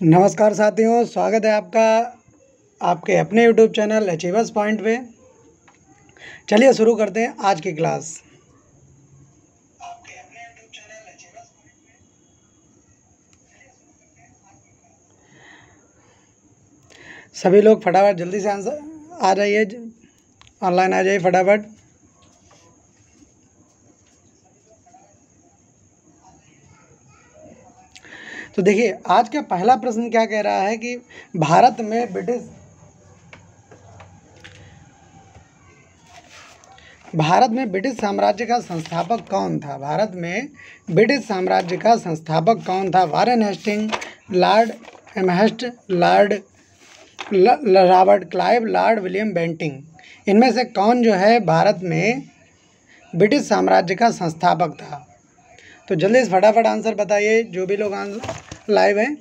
नमस्कार साथियों, स्वागत है आपका आपके अपने यूट्यूब चैनल अचीवर्स पॉइंट पे। चलिए शुरू करते हैं आज की क्लास। सभी लोग फटाफट जल्दी से आंसर आ जाइए, ऑनलाइन आ जाइए फटाफट। तो देखिए, आज का पहला प्रश्न क्या कह रहा है कि भारत में ब्रिटिश साम्राज्य का संस्थापक कौन था। भारत में ब्रिटिश साम्राज्य का संस्थापक कौन था। Warren Hasting, Lord Amherst, Lord Robert Clive, Lord William Bentinck, इनमें से कौन जो है भारत में ब्रिटिश साम्राज्य का संस्थापक था। तो जल्दी से फटाफट आंसर बताइए जो भी लोग लाइव हैं।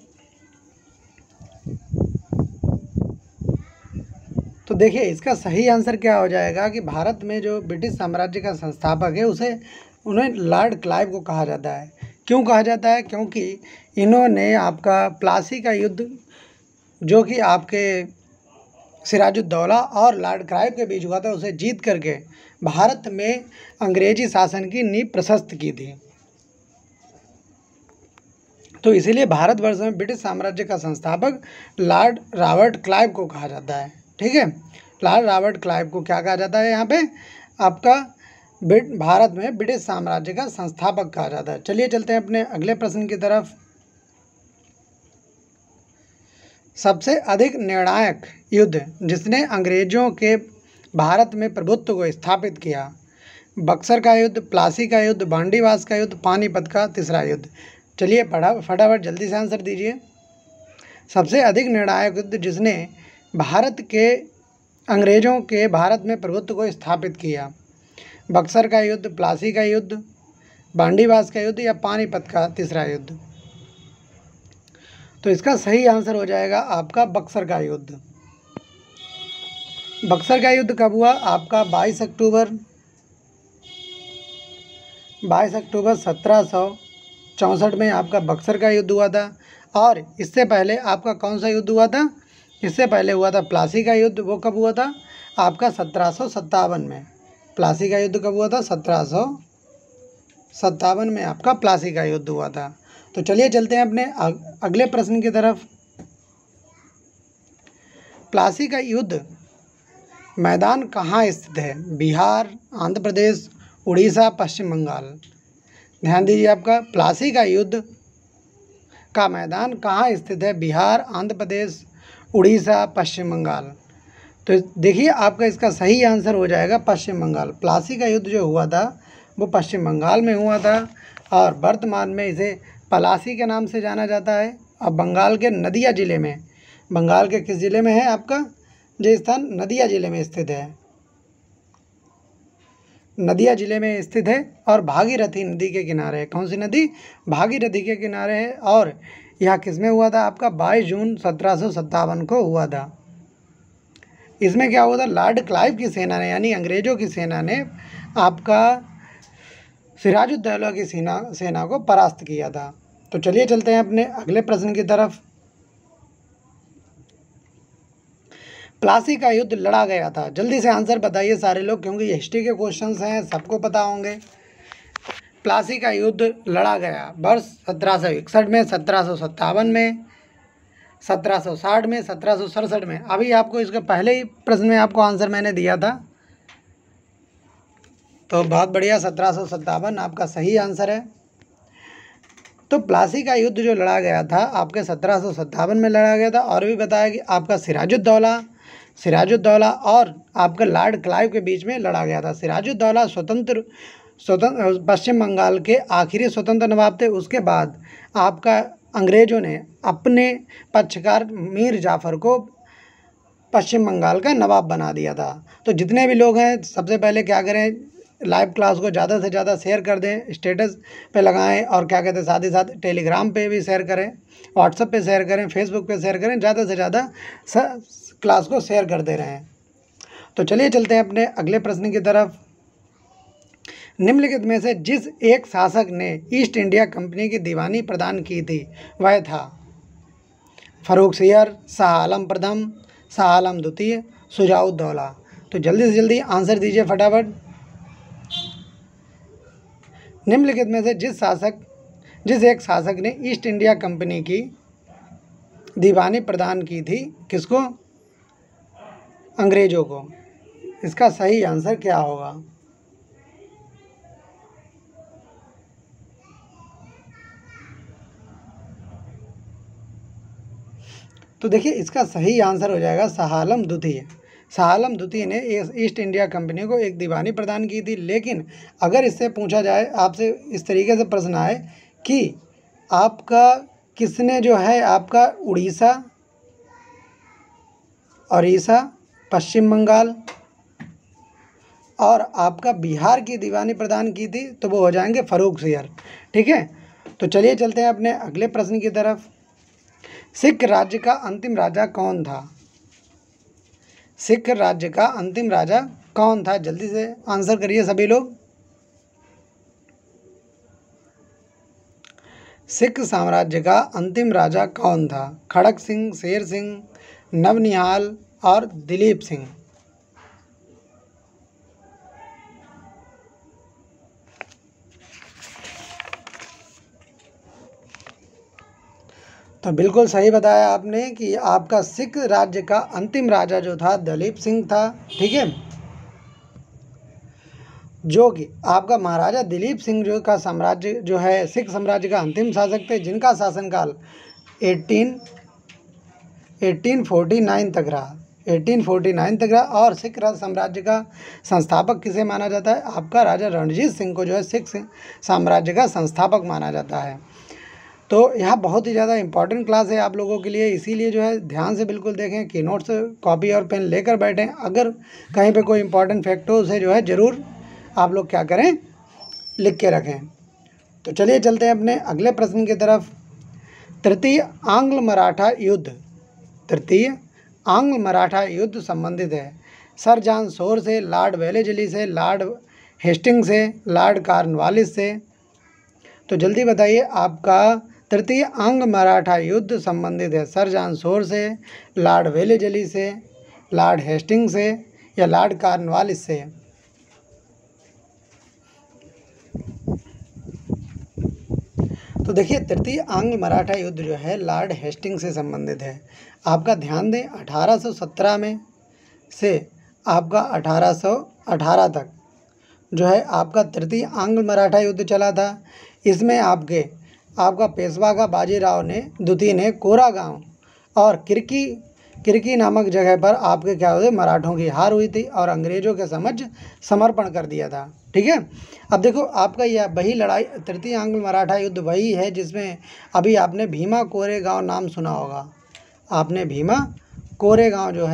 तो देखिए, इसका सही आंसर क्या हो जाएगा कि भारत में जो ब्रिटिश साम्राज्य का संस्थापक है उन्हें लॉर्ड क्लाइव को कहा जाता है। क्यों कहा जाता है? क्योंकि इन्होंने आपका प्लासी का युद्ध, जो कि आपके सिराजुद्दौला और लॉर्ड क्लाइव के बीच हुआ था, उसे जीत करके भारत में अंग्रेजी शासन की नींव प्रशस्त की थी। तो इसीलिए भारतवर्ष में ब्रिटिश साम्राज्य का संस्थापक लॉर्ड रॉबर्ट क्लाइव को कहा जाता है। ठीक है, लॉर्ड रॉबर्ट क्लाइव को क्या कहा जाता है यहाँ पे? आपका भारत में ब्रिटिश साम्राज्य का संस्थापक कहा जाता है। चलिए चलते हैं अपने अगले प्रश्न की तरफ। सबसे अधिक निर्णायक युद्ध जिसने अंग्रेजों के भारत में प्रभुत्व को स्थापित किया। बक्सर का युद्ध, प्लासी का युद्ध, बांडीवास का युद्ध, पानीपत का तीसरा युद्ध। चलिए फटाफट जल्दी से आंसर दीजिए। सबसे अधिक निर्णायक युद्ध जिसने भारत के अंग्रेजों के भारत में प्रभुत्व को स्थापित किया। बक्सर का युद्ध, प्लासी का युद्ध, बांडीवास का युद्ध या पानीपत का तीसरा युद्ध। तो इसका सही आंसर हो जाएगा आपका बक्सर का युद्ध। बक्सर का युद्ध कब हुआ? आपका 22 अक्टूबर 1764 में आपका बक्सर का युद्ध हुआ था। और इससे पहले आपका कौन सा युद्ध हुआ था? इससे पहले हुआ था प्लासी का युद्ध। वो कब हुआ था? आपका 1757 में। प्लासी का युद्ध कब हुआ था? 1757 में आपका प्लासी का युद्ध हुआ था। तो चलिए चलते हैं अपने अगले प्रश्न की तरफ। प्लासी का युद्ध मैदान कहाँ स्थित है? बिहार, आंध्र प्रदेश, उड़ीसा, पश्चिम बंगाल। ध्यान दीजिए, आपका प्लासी का युद्ध का मैदान कहाँ स्थित है? बिहार, आंध्र प्रदेश, उड़ीसा, पश्चिम बंगाल। तो देखिए, आपका इसका सही आंसर हो जाएगा पश्चिम बंगाल। प्लासी का युद्ध जो हुआ था वो पश्चिम बंगाल में हुआ था और वर्तमान में इसे पलासी के नाम से जाना जाता है। और बंगाल के नदिया ज़िले में, बंगाल के किस ज़िले में है आपका ये स्थान? नदिया ज़िले में स्थित है। नदिया ज़िले में स्थित है और भागीरथी नदी के किनारे है। कौन सी नदी? भागीरथी के किनारे है। और यह किस में हुआ था? आपका 22 जून 1757 को हुआ था। इसमें क्या हुआ था? लॉर्ड क्लाइव की सेना ने, यानी अंग्रेज़ों की सेना ने आपका सिराजुद्दौला की सेना को परास्त किया था। तो चलिए चलते हैं अपने अगले प्रश्न की तरफ। प्लासी का युद्ध लड़ा गया था। जल्दी से आंसर बताइए सारे लोग, क्योंकि ये हिस्ट्री के क्वेश्चंस हैं, सबको पता होंगे। प्लासी का युद्ध लड़ा गया वर्ष 1761 में, 1757 में, 1760 में, 1767 में। अभी आपको इसके पहले ही प्रश्न में आपको आंसर मैंने दिया था। तो बहुत बढ़िया, 1757 आपका सही आंसर है। तो प्लासी का युद्ध जो लड़ा गया था आपके 1757 में लड़ा गया था। और भी बताया कि आपका सिराजुद्दौला और आपका लॉर्ड क्लाइव के बीच में लड़ा गया था। सिराजुद्दौला स्वतंत्र पश्चिम बंगाल के आखिरी स्वतंत्र नवाब थे। उसके बाद आपका अंग्रेज़ों ने अपने पक्षकार मीर जाफ़र को पश्चिम बंगाल का नवाब बना दिया था। तो जितने भी लोग हैं, सबसे पहले क्या करें, लाइव क्लास को ज़्यादा से ज़्यादा शेयर कर दें, स्टेटस पे लगाएं और क्या कहते हैं साथ ही साथ टेलीग्राम पे भी शेयर करें, व्हाट्सएप पे शेयर करें, फेसबुक पे शेयर करें, ज़्यादा से ज़्यादा क्लास को शेयर करते रहें। तो चलिए चलते हैं अपने अगले प्रश्न की तरफ। निम्नलिखित में से जिस एक शासक ने ईस्ट इंडिया कंपनी की दीवानी प्रदान की थी वह था। फ़र्रुखसियर, शाह आलम प्रथम, शाह आलम द्वितीय, शुजाउद्दौला। तो जल्दी से जल्दी आंसर दीजिए फटाफट। निम्नलिखित में से जिस एक शासक ने ईस्ट इंडिया कंपनी की दीवानी प्रदान की थी, किसको? अंग्रेजों को। इसका सही आंसर क्या होगा? तो देखिए इसका सही आंसर हो जाएगा शाह आलम द्वितीय। शाह आलम द्वितीय ने ईस्ट इंडिया कंपनी को एक दीवानी प्रदान की थी। लेकिन अगर इससे पूछा जाए, आपसे इस तरीके से प्रश्न आए कि आपका किसने जो है आपका उड़ीसा, पश्चिम बंगाल और आपका बिहार की दीवानी प्रदान की थी, तो वो हो जाएंगे फ़र्रुखसियर। ठीक है, तो चलिए चलते हैं अपने अगले प्रश्न की तरफ। सिख राज्य का अंतिम राजा कौन था? सिख राज्य का अंतिम राजा कौन था? जल्दी से आंसर करिए सभी लोग। सिख साम्राज्य का अंतिम राजा कौन था? खड़क सिंह, शेर सिंह, नवनिहाल और दिलीप सिंह। तो बिल्कुल सही बताया आपने कि आपका सिख राज्य का अंतिम राजा जो था दलीप सिंह था। ठीक है, जो कि आपका महाराजा दिलीप सिंह जो का साम्राज्य जो है सिख साम्राज्य का अंतिम शासक थे, जिनका शासनकाल 1849 तक रहा। 1849 तक रहा। और सिख साम्राज्य का संस्थापक किसे माना जाता है? आपका राजा रणजीत सिंह को जो है सिख साम्राज्य का संस्थापक माना जाता है। तो यह बहुत ही ज़्यादा इंपॉर्टेंट क्लास है आप लोगों के लिए, इसीलिए जो है ध्यान से बिल्कुल देखें कि नोट्स कॉपी और पेन लेकर बैठें। अगर कहीं पे कोई इंपॉर्टेंट फैक्ट हो उसे जो है ज़रूर आप लोग क्या करें, लिख के रखें। तो चलिए चलते हैं अपने अगले प्रश्न की तरफ। तृतीय आंग्ल मराठा युद्ध संबंधित है सर जॉन शोर से, लॉर्ड वेलेस्ली से, लॉर्ड हेस्टिंग्स से, लॉर्ड कॉर्नवालिस से। तो जल्दी बताइए, आपका तृतीय आंग्ल मराठा युद्ध संबंधित है सर जॉन शोर से, लॉर्ड वेलेस्ली से, लॉर्ड हेस्टिंग्स से या लॉर्ड कॉर्नवालिस से? तो देखिए तृतीय आंग्ल मराठा युद्ध जो है लॉर्ड हेस्टिंग्स से संबंधित है। आपका ध्यान दें 1817 में से आपका 1818 तक जो है आपका तृतीय आंग्ल मराठा युद्ध चला था। इसमें आपका पेशवा का बाजीराव ने द्वितीय ने कोरागांव और किरकी नामक जगह पर आपके क्या हुए, मराठों की हार हुई थी और अंग्रेजों के समक्ष समर्पण कर दिया था। ठीक है, अब देखो आपका यह वही लड़ाई, तृतीय आंग्ल मराठा युद्ध वही है जिसमें अभी आपने भीमा कोरेगांव नाम सुना होगा। आपने भीमा कोरेगांव जो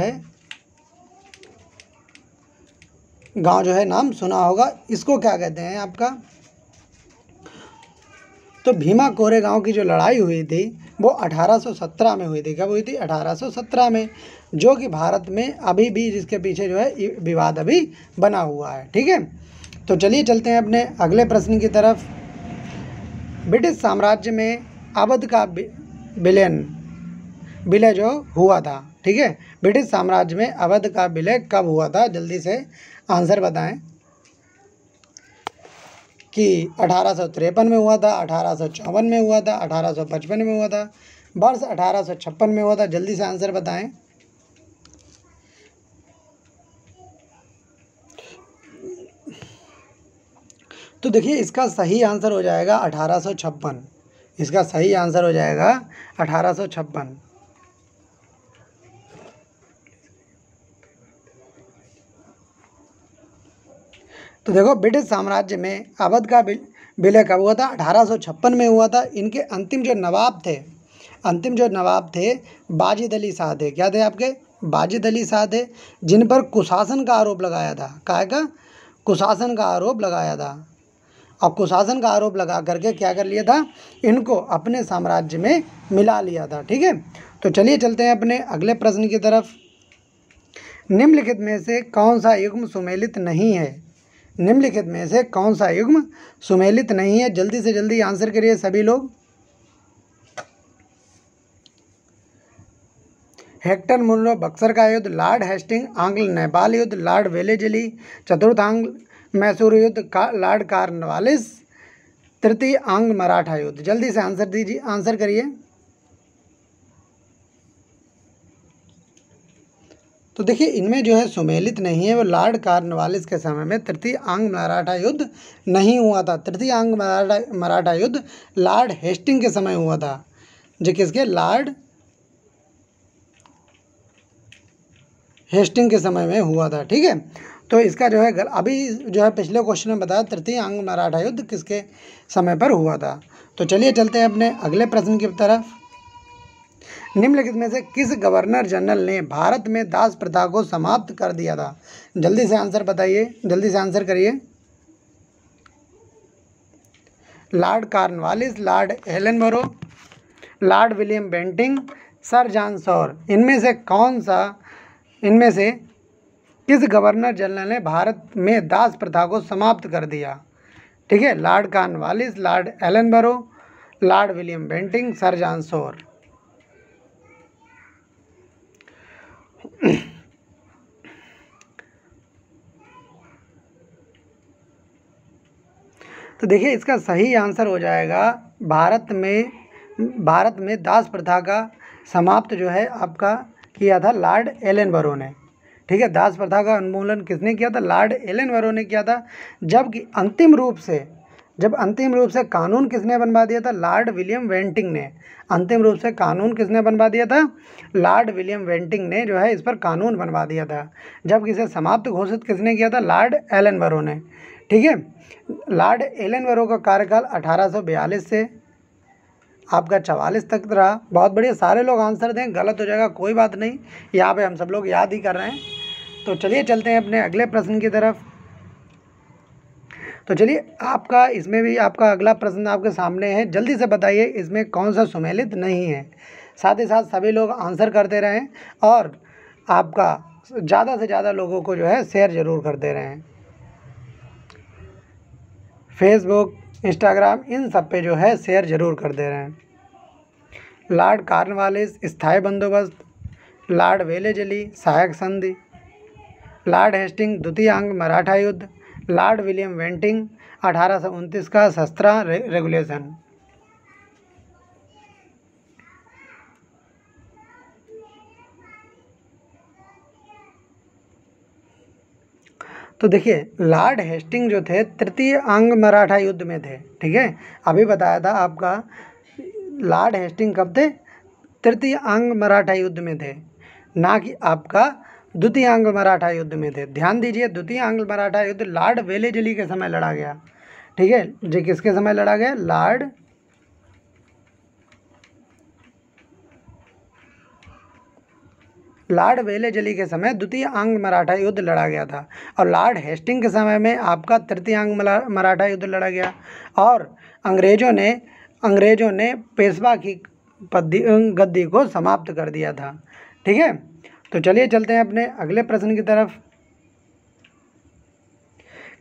है नाम सुना होगा। इसको क्या कहते हैं आपका? तो भीमा कोरेगांव की जो लड़ाई हुई थी वो 1817 में हुई थी। कब हुई थी? 1817 में, जो कि भारत में अभी भी जिसके पीछे जो है विवाद अभी बना हुआ है। ठीक है, तो चलिए चलते हैं अपने अगले प्रश्न की तरफ। ब्रिटिश साम्राज्य में अवध का विलय जो हुआ था। ठीक है, ब्रिटिश साम्राज्य में अवध का विलय कब हुआ था? जल्दी से आंसर बताएं कि 1853 में हुआ था, 1854 में हुआ था, 1855 में हुआ था, वर्ष 1856 में हुआ था। जल्दी से आंसर बताएं। तो देखिए इसका सही आंसर हो जाएगा 1856। इसका सही आंसर हो जाएगा 1856। तो देखो ब्रिटिश साम्राज्य में अवध का विलय कब हुआ था? 1856 में हुआ था। इनके अंतिम जो नवाब थे वाजिद अली शाह थे। क्या थे आपके? वाजिद अली शाह थे, जिन पर कुशासन का आरोप लगाया था। काय का? कुशासन का आरोप लगाया था। और कुशासन का आरोप लगा करके क्या कर लिया था? इनको अपने साम्राज्य में मिला लिया था। ठीक है, तो चलिए चलते हैं अपने अगले प्रश्न की तरफ। निम्नलिखित में से कौन सा युग्म सुमेलित नहीं है? निम्नलिखित में से कौन सा युग्म सुमेलित नहीं है? जल्दी से जल्दी आंसर करिए सभी लोग। हेक्टर मुनरो बक्सर का युद्ध, लॉर्ड हेस्टिंग आंग्ल नेपाल युद्ध, लॉर्ड वेलेजली चतुर्थ आंग्ल मैसूर युद्ध, लॉर्ड कॉर्नवालिस तृतीय आंग्ल मराठा युद्ध। जल्दी से आंसर दीजिए, आंसर करिए। तो देखिए इनमें जो है सुमेलित नहीं है, वो लॉर्ड कॉर्नवालिस के समय में तृतीय आंग्ल मराठा युद्ध नहीं हुआ था। तृतीय आंग्ल मराठा युद्ध लॉर्ड हेस्टिंग के समय हुआ था, जो किसके, लॉर्ड हेस्टिंग के समय में हुआ था। ठीक है, तो इसका जो है अभी जो है पिछले क्वेश्चन में बताया तृतीय आंग्ल मराठा युद्ध किसके समय पर हुआ था। तो चलिए चलते हैं अपने अगले प्रश्न की तरफ। निम्नलिखित में से किस गवर्नर जनरल ने भारत में दास प्रथा को समाप्त कर दिया था? जल्दी से आंसर बताइए, जल्दी से आंसर करिए। Lord Cornwallis, Lord Ellenborough, Lord William Bentinck, Sir John Shore. इनमें से किस गवर्नर जनरल ने भारत में दास प्रथा को समाप्त कर दिया? ठीक है, Lord Cornwallis, Lord Ellenborough, Lord William Bentinck, Sir John Shore. तो देखिए इसका सही आंसर हो जाएगा भारत में दास प्रथा का समाप्त जो है आपका किया था लॉर्ड एलनबरो ने। ठीक है, दास प्रथा का उन्मूलन किसने किया था? लॉर्ड एलनबरो ने किया था। जबकि अंतिम रूप से कानून किसने बनवा दिया था? लॉर्ड विलियम बेंटिंक ने। अंतिम रूप से कानून किसने बनवा दिया था? लॉर्ड विलियम बेंटिंक ने जो है इस पर कानून बनवा दिया था। जबकि इसे समाप्त घोषित किसने किया था? लॉर्ड एलनबरो ने। ठीक है, लॉर्ड एलनबरो का कार्यकाल 1842 से आपका 44 तक रहा। बहुत बढ़िया, सारे लोग आंसर दें, गलत हो जाएगा कोई बात नहीं, यहाँ पे हम सब लोग याद ही कर रहे हैं। तो चलिए चलते हैं अपने अगले प्रश्न की तरफ। तो चलिए आपका इसमें भी आपका अगला प्रश्न आपके सामने है, जल्दी से बताइए इसमें कौन सा सुमेलित नहीं है। साथ ही साथ सभी लोग आंसर करते रहें और आपका ज़्यादा से ज़्यादा लोगों को जो है शेयर ज़रूर करते रहें। फेसबुक, इंस्टाग्राम, इन सब पे जो है शेयर ज़रूर कर दे रहे हैं। लॉर्ड कॉर्नवालिस स्थायी बंदोबस्त, लॉर्ड वेलेजली सहायक संधि, लॉर्ड हेस्टिंग द्वितीय आंग्ल मराठा युद्ध, लॉर्ड विलियम बेंटिंक 1829 का शस्त्रा रेगुलेशन। तो देखिए लॉर्ड हेस्टिंग जो थे तृतीय आंग्ल मराठा युद्ध में थे। ठीक है, अभी बताया था आपका लॉर्ड हेस्टिंग कब थे? तृतीय आंग्ल मराठा युद्ध में थे, ना कि आपका द्वितीय आंग्ल मराठा युद्ध में थे। ध्यान दीजिए, द्वितीय आंग्ल मराठा युद्ध लॉर्ड वेलेजली के समय लड़ा गया। ठीक है, जी किसके समय लड़ा गया? लॉर्ड वेलेजली के समय द्वितीय आंग्ल मराठा युद्ध लड़ा गया था और लॉर्ड हेस्टिंग के समय में आपका तृतीय आंग्ल मराठा युद्ध लड़ा गया। और अंग्रेजों ने पेशवा की गद्दी को समाप्त कर दिया था। ठीक है, तो चलिए चलते हैं अपने अगले प्रश्न की तरफ।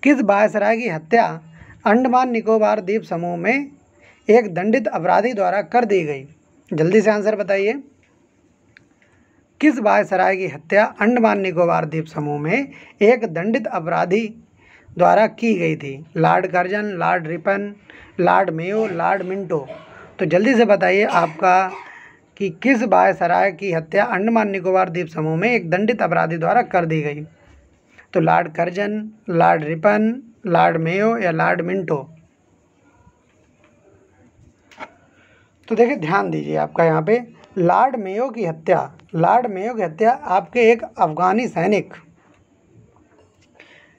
किस वायसराय की हत्या अंडमान निकोबार द्वीप समूह में एक दंडित अपराधी द्वारा कर दी गई? जल्दी से आंसर बताइए। किस वायसराय की हत्या अंडमान निकोबार द्वीप समूह में एक दंडित अपराधी द्वारा की गई थी? Lord Curzon, Lord Ripon, Lord Mayo, Lord Minto. तो जल्दी से बताइए आपका कि किस वायसराय की हत्या अंडमान निकोबार द्वीप समूह में एक दंडित अपराधी द्वारा कर दी गई? तो Lord Curzon, Lord Ripon, Lord Mayo या लॉर्ड मिंटो। तो देखिए ध्यान दीजिए आपका यहाँ पे लॉर्ड मेयो की हत्या आपके एक अफगानी सैनिक,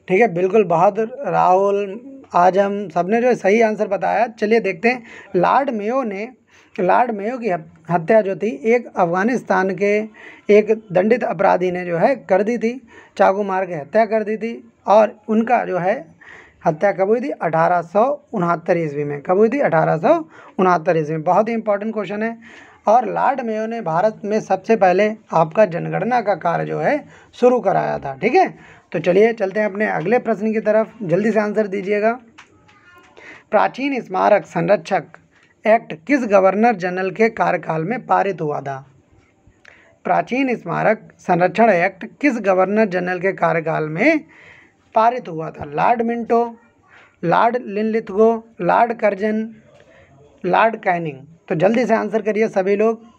ठीक है, बिल्कुल बहादुर, राहुल, आजम सबने जो सही आंसर बताया। चलिए देखते हैं, लॉर्ड मेयो की हत्या जो थी एक अफ़गानिस्तान के एक दंडित अपराधी ने जो है कर दी थी, चाकू मार के हत्या कर दी थी। और उनका जो है हत्या कब हुई थी? 1869 ईस्वी में। कब हुई थी? 1869 ईस्वी में। बहुत ही इंपॉर्टेंट क्वेश्चन है। और लॉर्ड मेयो ने भारत में सबसे पहले आपका जनगणना का कार्य जो है शुरू कराया था। ठीक है, तो चलिए चलते हैं अपने अगले प्रश्न की तरफ, जल्दी से आंसर दीजिएगा। प्राचीन स्मारक संरक्षक एक्ट किस गवर्नर जनरल के कार्यकाल में पारित हुआ था? प्राचीन स्मारक संरक्षण एक्ट किस गवर्नर जनरल के कार्यकाल में पारित हुआ था? Lord Minto, Lord Linlithgow, Lord Curzon, Lord Canning. तो जल्दी से आंसर करिए सभी लोग।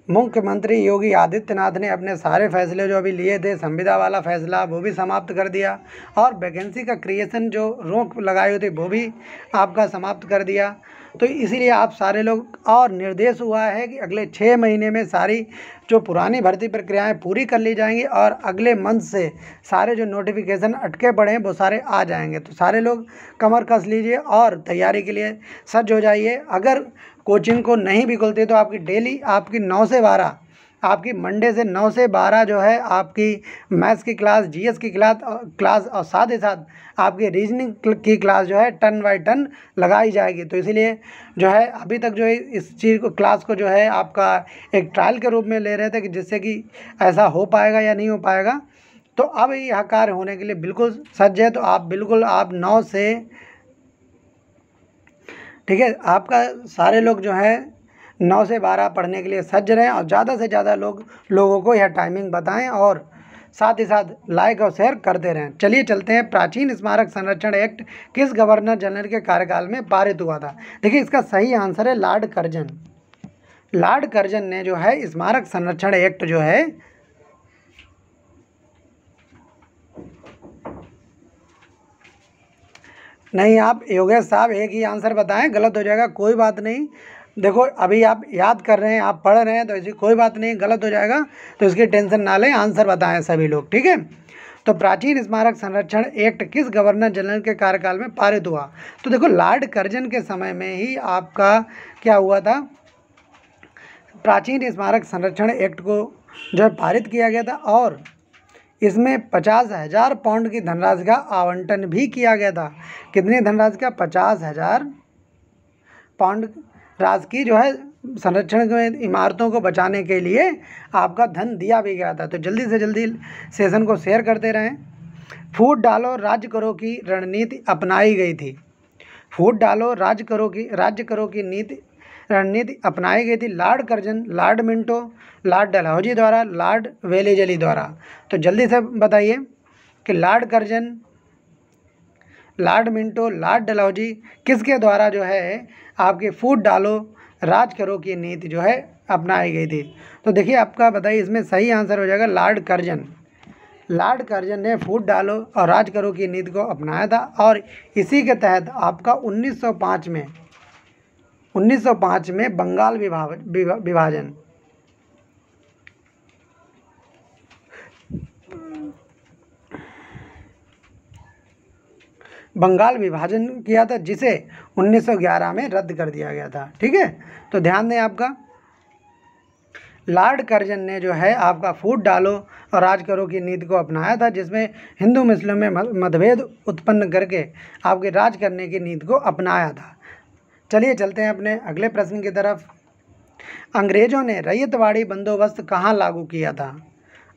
मुख्यमंत्री योगी आदित्यनाथ ने अपने सारे फैसले जो अभी लिए थे, संविदा वाला फैसला, वो भी समाप्त कर दिया, और वैकेंसी का क्रिएशन जो रोक लगाई हुई थी वो भी आपका समाप्त कर दिया। तो इसीलिए आप सारे लोग, और निर्देश हुआ है कि अगले 6 महीने में सारी जो पुरानी भर्ती प्रक्रियाएं पूरी कर ली जाएंगी, और अगले मंथ से सारे जो नोटिफिकेशन अटके पड़े हैं वो सारे आ जाएंगे। तो सारे लोग कमर कस लीजिए और तैयारी के लिए सज्ज हो जाइए। अगर कोचिंग को नहीं भी खुलती तो आपकी डेली आपकी 9 से 12, आपकी मंडे से 9 से 12 जो है आपकी मैथ्स की क्लास, जीएस की क्लास और साथ ही साथ आपकी रीजनिंग की क्लास जो है टर्न बाय टर्न लगाई जाएगी। तो इसीलिए जो है अभी तक जो है इस चीज़ को, क्लास को जो है आपका एक ट्रायल के रूप में ले रहे थे कि जिससे कि ऐसा हो पाएगा या नहीं हो पाएगा। तो अब यह कार्य होने के लिए बिल्कुल सज्ज है। तो आप बिल्कुल आप 9 से, ठीक है, आपका सारे लोग जो है 9 से 12 पढ़ने के लिए सज्ज रहें, और ज़्यादा से ज़्यादा लोगों को यह टाइमिंग बताएं, और साथ ही साथ लाइक और शेयर करते रहें। चलिए चलते हैं, प्राचीन स्मारक संरक्षण एक्ट किस गवर्नर जनरल के कार्यकाल में पारित हुआ था? देखिए इसका सही आंसर है लॉर्ड कर्जन। लॉर्ड कर्जन ने जो है स्मारक संरक्षण एक्ट जो है नहीं, आप योगेश साहब एक ही आंसर बताएं, गलत हो जाएगा, कोई बात नहीं। देखो अभी आप याद कर रहे हैं, आप पढ़ रहे हैं, तो ऐसी कोई बात नहीं, गलत हो जाएगा तो इसकी टेंशन ना लें, आंसर बताएं सभी लोग, ठीक है। तो प्राचीन स्मारक संरक्षण एक्ट किस गवर्नर जनरल के कार्यकाल में पारित हुआ? तो देखो लॉर्ड कर्जन के समय में ही आपका क्या हुआ था, प्राचीन स्मारक संरक्षण एक्ट को जो है पारित किया गया था, और इसमें 50,000 पाउंड की धनराशि का आवंटन भी किया गया था। कितनी धनराशि का? 50,000 पाउंड राशि की जो है संरक्षण में इमारतों को बचाने के लिए आपका धन दिया भी गया था। तो जल्दी से जल्दी सेशन को शेयर करते रहें। फूट डालो राज्य करो की रणनीति अपनाई गई थी। फूट डालो राज्य करो की रणनीति अपनाई गई थी Lord Curzon, Lord Minto, Lord Dalhousie द्वारा, लॉर्ड वेलेजली द्वारा। तो जल्दी से बताइए कि Lord Curzon, Lord Minto, Lord Dalhousie किसके द्वारा जो है आपके फूट डालो राज करो की नीति जो है अपनाई गई थी? तो देखिए आपका बताइए, इसमें सही आंसर हो जाएगा लॉर्ड कर्जन। लॉर्ड कर्जन ने फूट डालो और राज करो की नीति को अपनाया था, और इसी के तहत आपका 1905 में बंगाल विभाजन किया था, जिसे 1911 में रद्द कर दिया गया था, ठीक है। तो ध्यान दें, आपका लॉर्ड कर्जन ने जो है आपका फूट डालो और राज करो की नीति को अपनाया था, जिसमें हिंदू मुस्लिम में मतभेद उत्पन्न करके आपके राज करने की नीति को अपनाया था। चलिए चलते हैं अपने अगले प्रश्न की तरफ। अंग्रेजों ने रैयतवाड़ी बंदोबस्त कहाँ लागू किया था?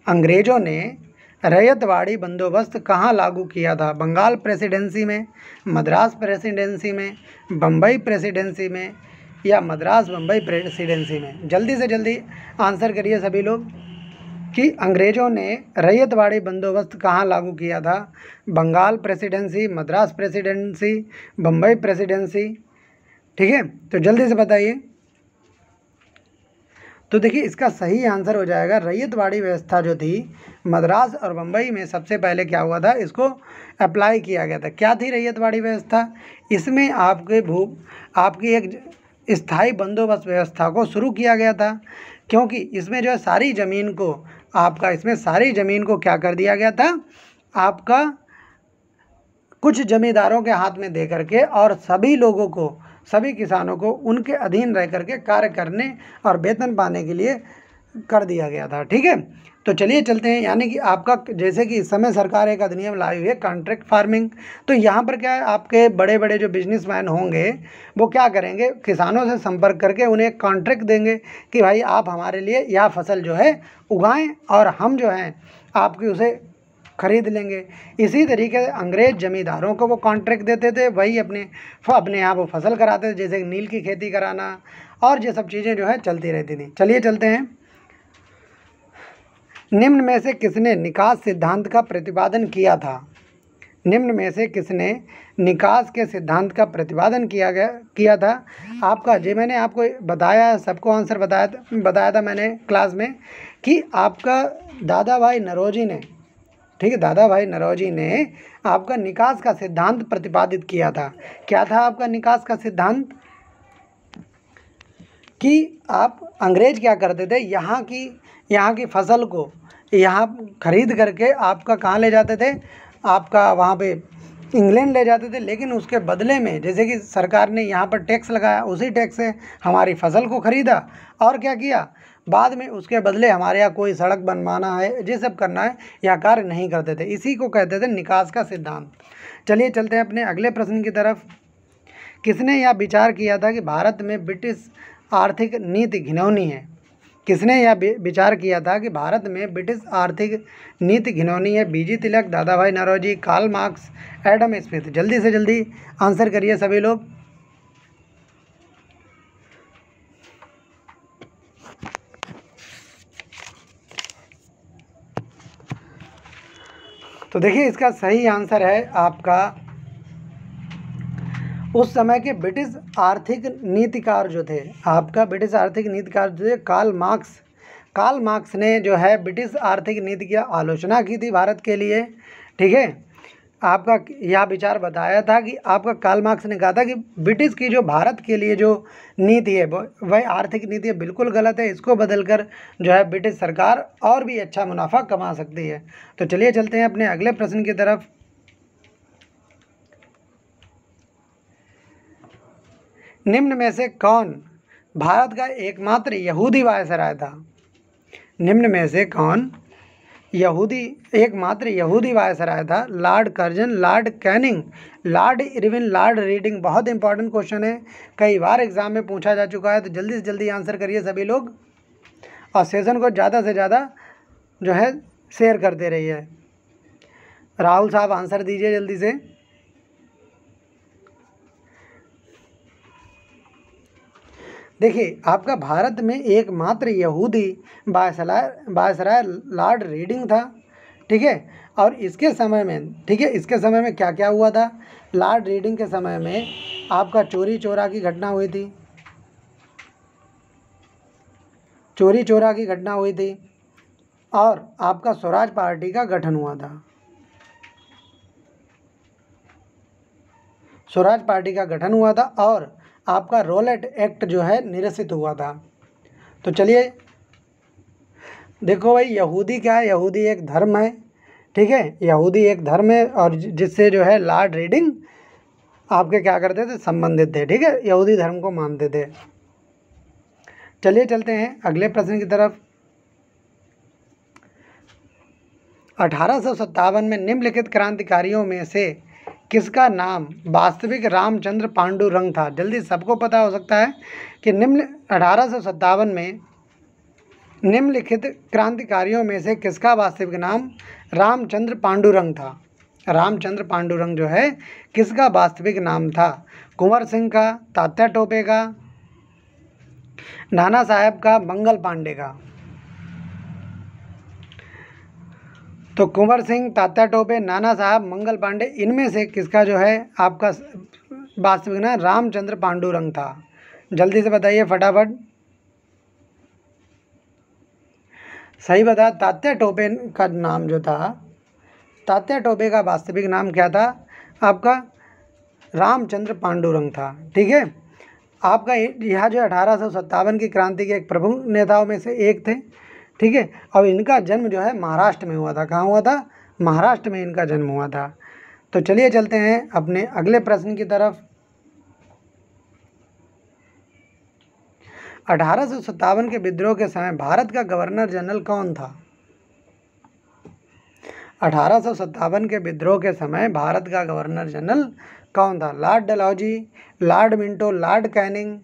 अंग्रेजों ने रैयतवाड़ी बंदोबस्त कहाँ लागू किया था? बंगाल प्रेसिडेंसी में, मद्रास प्रेसिडेंसी में, बम्बई प्रेसिडेंसी में, या मद्रास बम्बई प्रेसिडेंसी में? जल्दी से जल्दी आंसर करिए सभी लोग कि अंग्रेजों ने रैयतवाड़ी बंदोबस्त कहाँ लागू किया था? Bengal presidency, Madras presidency, Bombay presidency, ठीक है। तो जल्दी से बताइए। तो देखिए इसका सही आंसर हो जाएगा रैयतवाड़ी व्यवस्था जो थी मद्रास और बम्बई में सबसे पहले क्या हुआ था, इसको अप्लाई किया गया था। क्या थी रैयतवाड़ी व्यवस्था? इसमें आपकी एक स्थायी बंदोबस्त व्यवस्था को शुरू किया गया था, क्योंकि इसमें जो है सारी ज़मीन को क्या कर दिया गया था, आपका कुछ जमींदारों के हाथ में दे करके, और सभी किसानों को उनके अधीन रह करके कार्य करने और वेतन पाने के लिए कर दिया गया था, ठीक है। तो चलिए चलते हैं, यानी कि आपका जैसे कि इस समय सरकार एक अधिनियम लाई हुई है कॉन्ट्रैक्ट फार्मिंग। तो यहाँ पर क्या है, आपके बड़े बड़े जो बिजनेसमैन होंगे वो क्या करेंगे, किसानों से संपर्क करके उन्हें कॉन्ट्रैक्ट देंगे कि भाई आप हमारे लिए यह फसल जो है उगाएं, और हम जो है आपकी उसे खरीद लेंगे। इसी तरीके से अंग्रेज़ ज़मींदारों को वो कॉन्ट्रैक्ट देते थे, वही अपने यहाँ वो फसल कराते थे, जैसे नील की खेती कराना और ये सब चीज़ें जो है चलती रहती थी। चलिए चलते हैं। निम्न में से किसने निकास सिद्धांत का प्रतिपादन किया था? निम्न में से किसने निकास के सिद्धांत का प्रतिपादन किया था? आपका जो मैंने आपको बताया, सबको आंसर बताया था मैंने क्लास में कि आपका दादा भाई नौरोजी ने, ठीक है, दादा भाई नौरोजी ने आपका निकास का सिद्धांत प्रतिपादित किया था। क्या था आपका निकास का सिद्धांत? कि आप अंग्रेज क्या करते थे, यहाँ की फसल को यहाँ खरीद करके आपका कहाँ ले जाते थे, आपका वहाँ पे इंग्लैंड ले जाते थे, लेकिन उसके बदले में जैसे कि सरकार ने यहाँ पर टैक्स लगाया, उसी टैक्स से हमारी फसल को ख़रीदा और क्या किया, बाद में उसके बदले हमारे यहाँ कोई सड़क बनवाना है, ये सब करना है, यह कार्य नहीं करते थे। इसी को कहते थे निकास का सिद्धांत। चलिए चलते हैं अपने अगले प्रश्न की तरफ। किसने यह विचार किया था कि भारत में ब्रिटिश आर्थिक नीति घिनौनी है? किसने यह विचार किया था कि भारत में ब्रिटिश आर्थिक नीति घिनौनी है? बीजी Tilak, Dadabhai Naoroji, Karl Marx, Adam Smith. जल्दी से जल्दी आंसर करिए सभी लोग। तो देखिए इसका सही आंसर है आपका, उस समय के ब्रिटिश आर्थिक नीतिकार जो थे, आपका ब्रिटिश आर्थिक नीतिकार जो थे कार्ल मार्क्स ने जो है ब्रिटिश आर्थिक नीति की आलोचना की थी भारत के लिए। ठीक है, आपका यह विचार बताया था कि आपका कार्ल मार्क्स ने कहा था कि ब्रिटिश की जो भारत के लिए जो नीति है वह आर्थिक नीति है बिल्कुल गलत है, इसको बदलकर जो है ब्रिटिश सरकार और भी अच्छा मुनाफा कमा सकती है। तो चलिए चलते हैं अपने अगले प्रश्न की तरफ। निम्न में से कौन भारत का एकमात्र यहूदी वायसराय था? निम्न में से कौन एकमात्र यहूदी वायसराय था? Lord Curzon, Lord Canning, Lord Irwin, Lord reading. बहुत इंपॉर्टेंट क्वेश्चन है, कई बार एग्जाम में पूछा जा चुका है, तो जल्दी से जल्दी आंसर करिए सभी लोग और सेशन को ज़्यादा से ज़्यादा जो है शेयर करते रहिए। राहुल साहब आंसर दीजिए जल्दी से। देखिए आपका भारत में एकमात्र यहूदी वायसराय लॉर्ड रीडिंग था। ठीक है, और इसके समय में, ठीक है, इसके समय में क्या क्या हुआ था? लॉर्ड रीडिंग के समय में आपका चोरी चोरा की घटना हुई थी, और आपका स्वराज पार्टी का गठन हुआ था, और आपका रोलेट एक्ट जो है निरसित हुआ था। तो चलिए देखो भाई, यहूदी क्या है? यहूदी एक धर्म है। ठीक है, यहूदी एक धर्म है और जिससे जो है लॉर्ड रीडिंग आपके क्या करते थे, संबंधित थे। ठीक है, यहूदी धर्म को मानते थे। चलिए चलते हैं अगले प्रश्न की तरफ। 1857 में निम्नलिखित क्रांतिकारियों में से किसका नाम वास्तविक रामचंद्र पांडुरंग था? जल्दी सबको पता हो सकता है कि 1857 में निम्नलिखित क्रांतिकारियों में से किसका वास्तविक नाम रामचंद्र पांडुरंग था? रामचंद्र पांडुरंग जो है किसका वास्तविक नाम था? कुंवर सिंह का, तात्या टोपे का, नाना साहेब का, मंगल पांडे का? तो कुंवर सिंह, तात्या टोपे, नाना साहब, मंगल पांडे, इनमें से किसका जो है आपका वास्तविक नाम रामचंद्र पांडुरंग था? जल्दी से बताइए फटाफट। सही बता, तात्या टोपे का नाम जो था, तात्या टोपे का वास्तविक नाम क्या था? आपका रामचंद्र पांडुरंग था। ठीक है, आपका यह जो 1857 की क्रांति के एक प्रमुख नेताओं में से एक थे। ठीक है, और इनका जन्म जो है महाराष्ट्र में हुआ था। कहाँ हुआ था? महाराष्ट्र में इनका जन्म हुआ था। तो चलिए चलते हैं अपने अगले प्रश्न की तरफ। 1857 के विद्रोह के समय भारत का गवर्नर जनरल कौन था? 1857 के विद्रोह के समय भारत का गवर्नर जनरल कौन था? Lord Dalhousie, Lord Minto, Lord Canning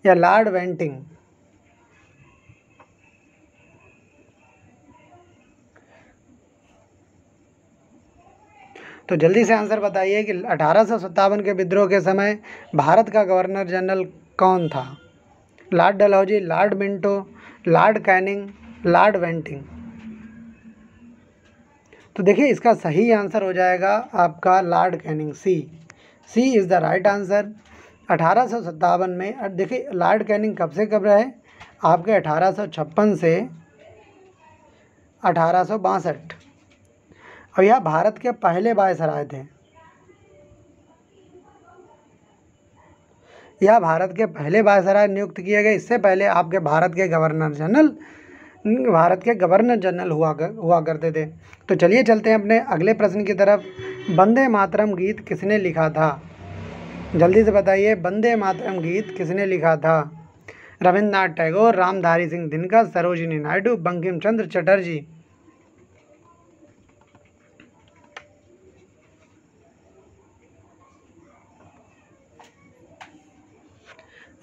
या लॉर्ड वेंटिंग? तो जल्दी से आंसर बताइए कि 1857 के विद्रोह के समय भारत का गवर्नर जनरल कौन था? Lord Dalhousie, Lord Minto, Lord Canning, Lord Bentinck. तो देखिए इसका सही आंसर हो जाएगा आपका Lord Canning, C is the right answer. 1857 में, अब देखिए लॉर्ड कैनिंग कब से कब रहे? आपके 1856 से 1862, और यह भारत के पहले वायसराय थे। यह भारत के पहले वायसराय नियुक्त किए गए। इससे पहले आपके भारत के गवर्नर जनरल हुआ करते थे। तो चलिए चलते हैं अपने अगले प्रश्न की तरफ। वंदे मातरम गीत किसने लिखा था? जल्दी से बताइए, वंदे मातरम गीत किसने लिखा था? रविंद्रनाथ टैगोर, रामधारी सिंह दिनकर, सरोजिनी नायडू, बंकिम चंद्र चटर्जी।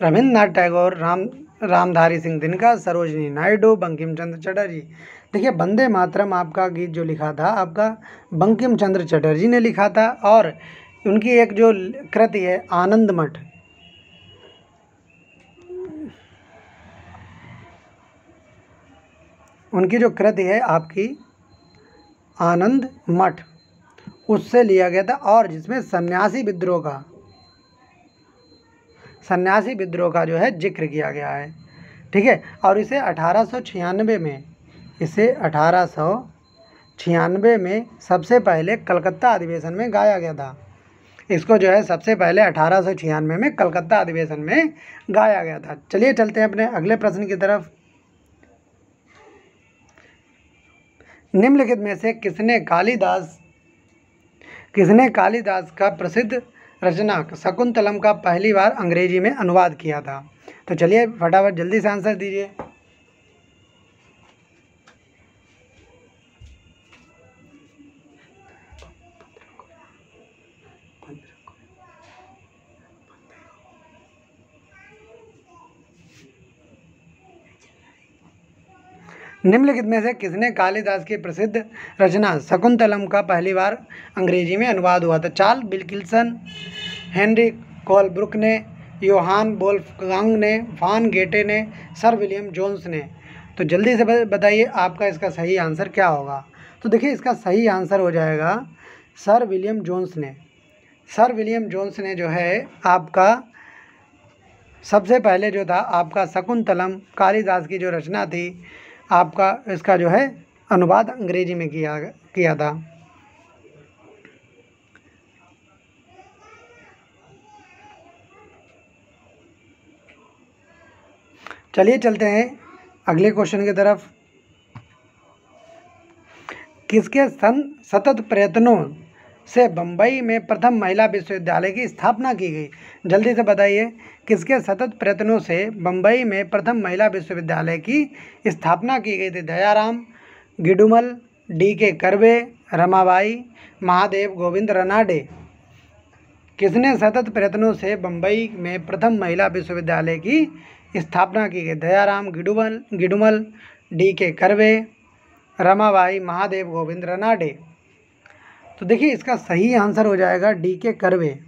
रविंद्रनाथ टैगोर, रामधारी सिंह दिनकर, सरोजिनी नायडू, बंकिम चंद्र चटर्जी। देखिए वंदे मातरम आपका गीत जो लिखा था आपका बंकिम चंद्र चटर्जी ने लिखा था, और उनकी एक जो कृति है आनंद मठ, उनकी जो कृति है आपकी आनंद मठ, उससे लिया गया था, और जिसमें सन्यासी विद्रोह का जो है जिक्र किया गया है। ठीक है, और इसे 1896 में सबसे पहले कलकत्ता अधिवेशन में गाया गया था। इसको जो है सबसे पहले 1896 में कलकत्ता अधिवेशन में गाया गया था। चलिए चलते हैं अपने अगले प्रश्न की तरफ। निम्नलिखित में से किसने कालिदास का प्रसिद्ध रचना शकुंतलम का पहली बार अंग्रेजी में अनुवाद किया था? तो चलिए फटाफट जल्दी से आंसर दीजिए। निम्नलिखित में से किसने कालिदास की प्रसिद्ध रचना शकुंतलम का पहली बार अंग्रेजी में अनुवाद हुआ था? चार्ल्स विल्किंसन, हेनरी कोलब्रुक ने, योहान वोल्फगांग ने, वान गेटे ने, सर विलियम जोन्स ने। तो जल्दी से बताइए आपका इसका सही आंसर क्या होगा? तो देखिए इसका सही आंसर हो जाएगा सर विलियम जोन्स ने। सर विलियम जोन्स ने जो है आपका सबसे पहले जो था आपका शकुंतलम कालिदास की जो रचना थी आपका इसका जो है अनुवाद अंग्रेजी में किया था। चलिए चलते हैं अगले क्वेश्चन की तरफ। किसके सतत प्रयत्नों से बम्बई में प्रथम महिला विश्वविद्यालय की स्थापना की गई? जल्दी से बताइए, किसके सतत प्रयत्नों से बम्बई में प्रथम महिला विश्वविद्यालय की स्थापना की गई थी? दयाराम, गिडुमल, D.K. कर्वे, रमाबाई, महादेव गोविंद रनाडे। किसने सतत प्रयत्नों से बम्बई में प्रथम महिला विश्वविद्यालय की स्थापना की गई? दयाराम, गिडुमल, D.K. कर्वे, रमाबाई, महादेव गोविंद रनाडे। तो देखिए इसका सही आंसर हो जाएगा D.K. कर्वे।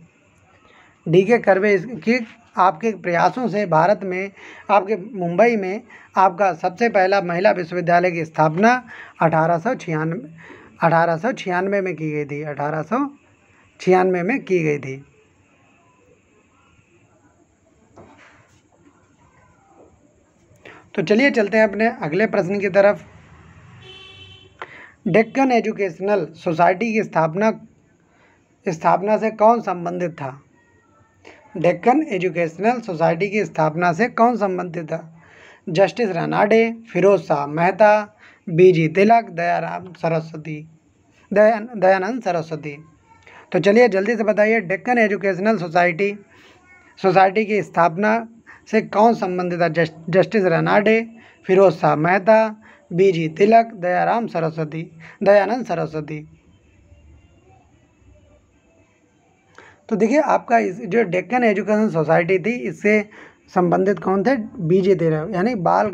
D.K. कर्वे के आपके प्रयासों से भारत में आपके मुंबई में आपका सबसे पहला महिला विश्वविद्यालय की स्थापना 1896 में की गई थी। 1896 में की गई थी। तो चलिए चलते हैं अपने अगले प्रश्न की तरफ। डेक्कन एजुकेशनल सोसाइटी की स्थापना से कौन संबंधित था? डेक्कन एजुकेशनल सोसाइटी की स्थापना से कौन संबंधित था? Justice Ranade, Pherozeshah Mehta, B.G. Tilak, Dayanand Saraswati. तो चलिए जल्दी से बताइए, डेक्कन एजुकेशनल सोसाइटी की स्थापना से कौन संबंधित था? Justice Ranade, Pherozeshah Mehta, B.G. Tilak, Dayanand Saraswati. तो देखिए आपका जो डेक्कन एजुकेशन सोसाइटी थी इससे संबंधित कौन थे? B.G. तिलक, यानी बाल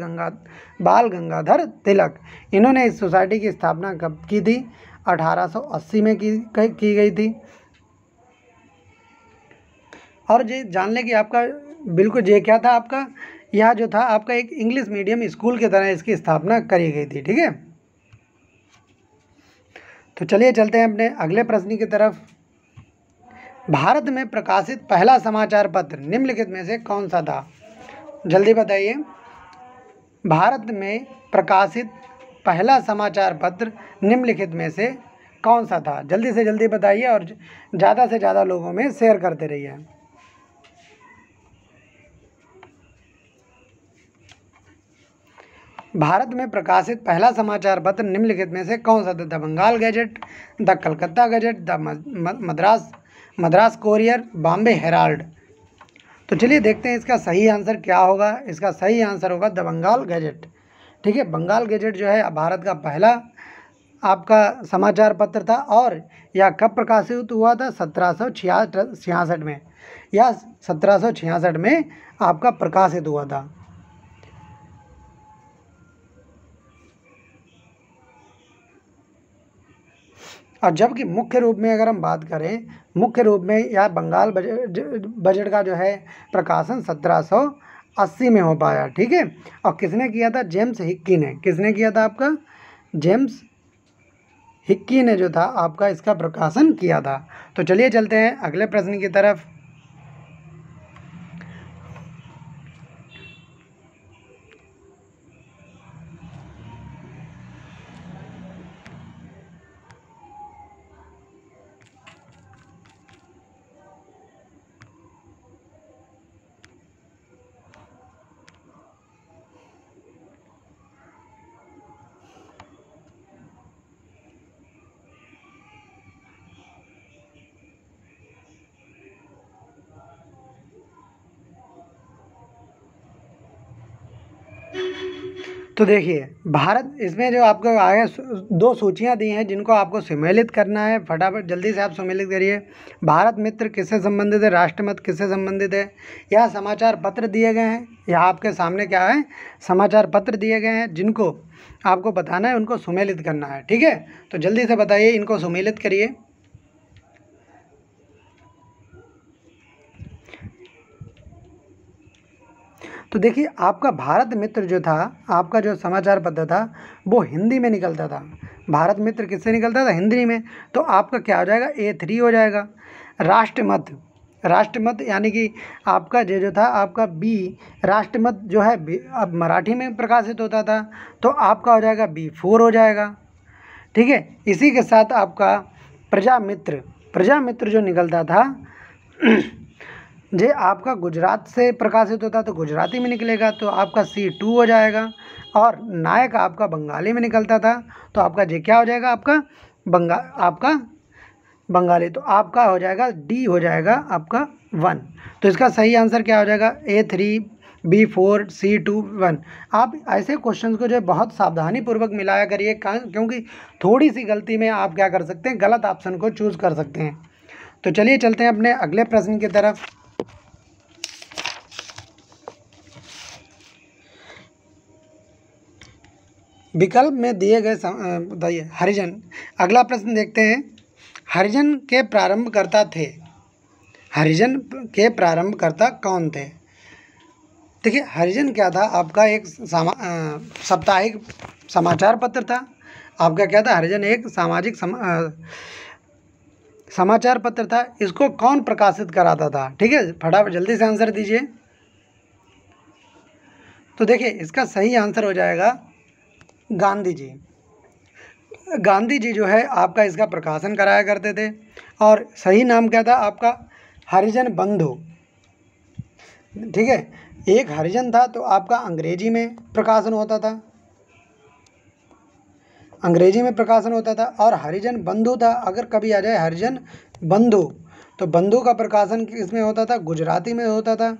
गंगाधर तिलक। इन्होंने इस सोसाइटी की स्थापना कब की थी? 1880 में की गई थी। और ये जान लें कि आपका बिल्कुल ये क्या था, आपका यह जो था आपका एक इंग्लिश मीडियम स्कूल की तरह इसकी स्थापना करी गई थी। ठीक है, तो चलिए चलते हैं अपने अगले प्रश्न की तरफ। भारत में प्रकाशित पहला समाचार पत्र निम्नलिखित में से कौन सा था? जल्दी बताइए। भारत में प्रकाशित पहला समाचार पत्र निम्नलिखित में से कौन सा था? जल्दी से जल्दी बताइए और ज़्यादा से ज़्यादा लोगों में शेयर करते रहिए। भारत में प्रकाशित पहला समाचार पत्र निम्नलिखित में से कौन सा था? The Bengal Gazette, the Calcutta Gazette, the Madras Courier, Bombay Herald. तो चलिए देखते हैं इसका सही आंसर क्या होगा। इसका सही आंसर होगा द बंगाल गैजेट। ठीक है, बंगाल गैजेट जो है भारत का पहला आपका समाचार पत्र था और यह कब प्रकाशित हुआ था? 1766 में। यह 1766 में आपका प्रकाशित हुआ था। और जबकि मुख्य रूप में अगर हम बात करें, मुख्य रूप में यह बंगाल बजट का जो है प्रकाशन 1780 में हो पाया। ठीक है, और किसने किया था? जेम्स हिक्की ने। किसने किया था? आपका जेम्स हिक्की ने जो था आपका इसका प्रकाशन किया था। तो चलिए चलते हैं अगले प्रश्न की तरफ। तो देखिए भारत, इसमें जो आपको आगे दो सूचियां दी हैं जिनको आपको सम्मिलित करना है। फटाफट जल्दी से आप सम्मिलित करिए। भारत मित्र किससे संबंधित है? राष्ट्रमत किससे संबंधित है? यह समाचार पत्र दिए गए हैं। यह आपके सामने क्या है? समाचार पत्र दिए गए हैं जिनको आपको बताना है, उनको सम्मिलित करना है। ठीक है, तो जल्दी से बताइए, इनको सम्मिलित करिए। तो देखिए आपका भारत मित्र जो था, आपका जो समाचार पत्र था वो हिंदी में निकलता था। भारत मित्र किससे निकलता था? हिंदी में। तो आपका क्या हो जाएगा? A3 हो जाएगा। राष्ट्रमत, राष्ट्रमत यानी कि आपका जो था आपका B, राष्ट्रमत जो है अब मराठी में प्रकाशित होता था, तो आपका हो जाएगा B4 हो जाएगा। ठीक है, इसी के साथ आपका प्रजामित्र, प्रजामित्र जो निकलता था जे आपका गुजरात से प्रकाशित होता तो गुजराती में निकलेगा, तो आपका C2 हो जाएगा। और नायक आपका बंगाली में निकलता था, तो आपका जे क्या हो जाएगा? आपका बंगाली। तो आपका हो जाएगा D हो जाएगा आपका 1। तो इसका सही आंसर क्या हो जाएगा? A3, B4, C2, 1। आप ऐसे क्वेश्चंस को जो है बहुत सावधानी पूर्वक मिलाया करिए, क्योंकि थोड़ी सी गलती में आप क्या कर सकते हैं? गलत ऑप्शन को चूज़ कर सकते हैं। तो चलिए चलते हैं अपने अगले प्रश्न की तरफ। विकल्प में दिए गए बताइए। हरिजन, अगला प्रश्न देखते हैं। हरिजन के प्रारंभकर्ता थे। हरिजन के प्रारंभकर्ता कौन थे? देखिए हरिजन क्या था? आपका एक साप्ताहिक समाचार पत्र था। आपका क्या था? हरिजन एक सामाजिक समाचार पत्र था। इसको कौन प्रकाशित कराता था? ठीक है, फटाफट जल्दी से आंसर दीजिए। तो देखिए इसका सही आंसर हो जाएगा गांधी जी। गांधी जी जो है आपका इसका प्रकाशन कराया करते थे। और सही नाम क्या था आपका? हरिजन बंधु। ठीक है, एक हरिजन था तो आपका अंग्रेजी में प्रकाशन होता था, अंग्रेजी में प्रकाशन होता था। और हरिजन बंधु था, अगर कभी आ जाए हरिजन बंधु, तो बंधु का प्रकाशन किसमें होता था? गुजराती में होता था,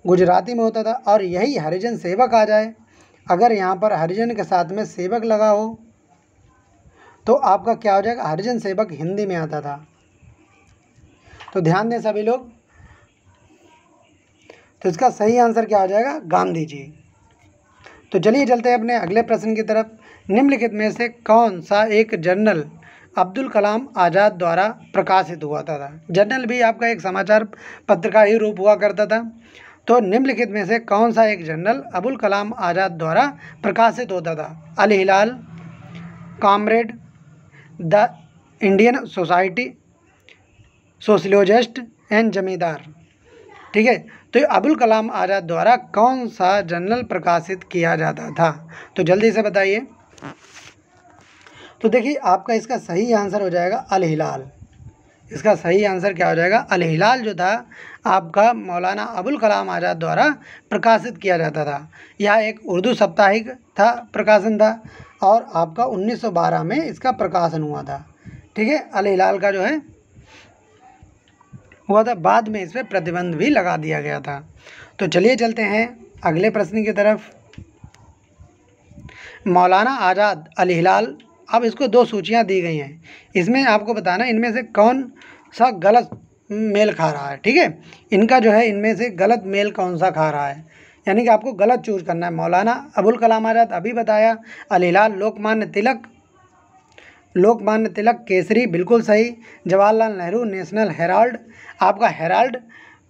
गुजराती में होता था। और यही हरिजन सेवक आ जाए, अगर यहाँ पर हरिजन के साथ में सेवक लगा हो तो आपका क्या हो जाएगा? हरिजन सेवक हिंदी में आता था। तो ध्यान दें सभी लोग। तो इसका सही आंसर क्या हो जाएगा? गांधी जी। तो चलिए चलते हैं अपने अगले प्रश्न की तरफ। निम्नलिखित में से कौन सा एक जर्नल अब्दुल कलाम आज़ाद द्वारा प्रकाशित हुआ था? जर्नल भी आपका एक समाचार पत्र का ही रूप हुआ करता था। तो निम्नलिखित में से कौन सा एक जर्नल अबुल कलाम आज़ाद द्वारा प्रकाशित होता था? Al Hilal, Comrade, the Indian society, socialist and Zamindar. ठीक है, तो अबुल कलाम आज़ाद द्वारा कौन सा जर्नल प्रकाशित किया जाता था? तो जल्दी से बताइए। तो देखिए आपका इसका सही आंसर हो जाएगा अल हिलाल। इसका सही आंसर क्या हो जाएगा? अल हिलाल जो था आपका मौलाना अबुल कलाम आज़ाद द्वारा प्रकाशित किया जाता था। यह एक उर्दू साप्ताहिक था, प्रकाशन था, और आपका 1912 में इसका प्रकाशन हुआ था। ठीक है, अल हिलाल का जो है हुआ था, बाद में इस पर प्रतिबंध भी लगा दिया गया था। तो चलिए चलते हैं अगले प्रश्न की तरफ। मौलाना आज़ाद, अल हिलाल, अब इसको दो सूचियां दी गई हैं, इसमें आपको बताना इनमें से कौन सा गलत मेल खा रहा है। ठीक है, इनका जो है इनमें से गलत मेल कौन सा खा रहा है, यानी कि आपको गलत चूज करना है। मौलाना अबुल कलाम आज़ाद अभी बताया, अल हिलाल लोकमान्य तिलक केसरी बिल्कुल सही, जवाहरलाल नेहरू नेशनल हेराल्ड, आपका हेराल्ड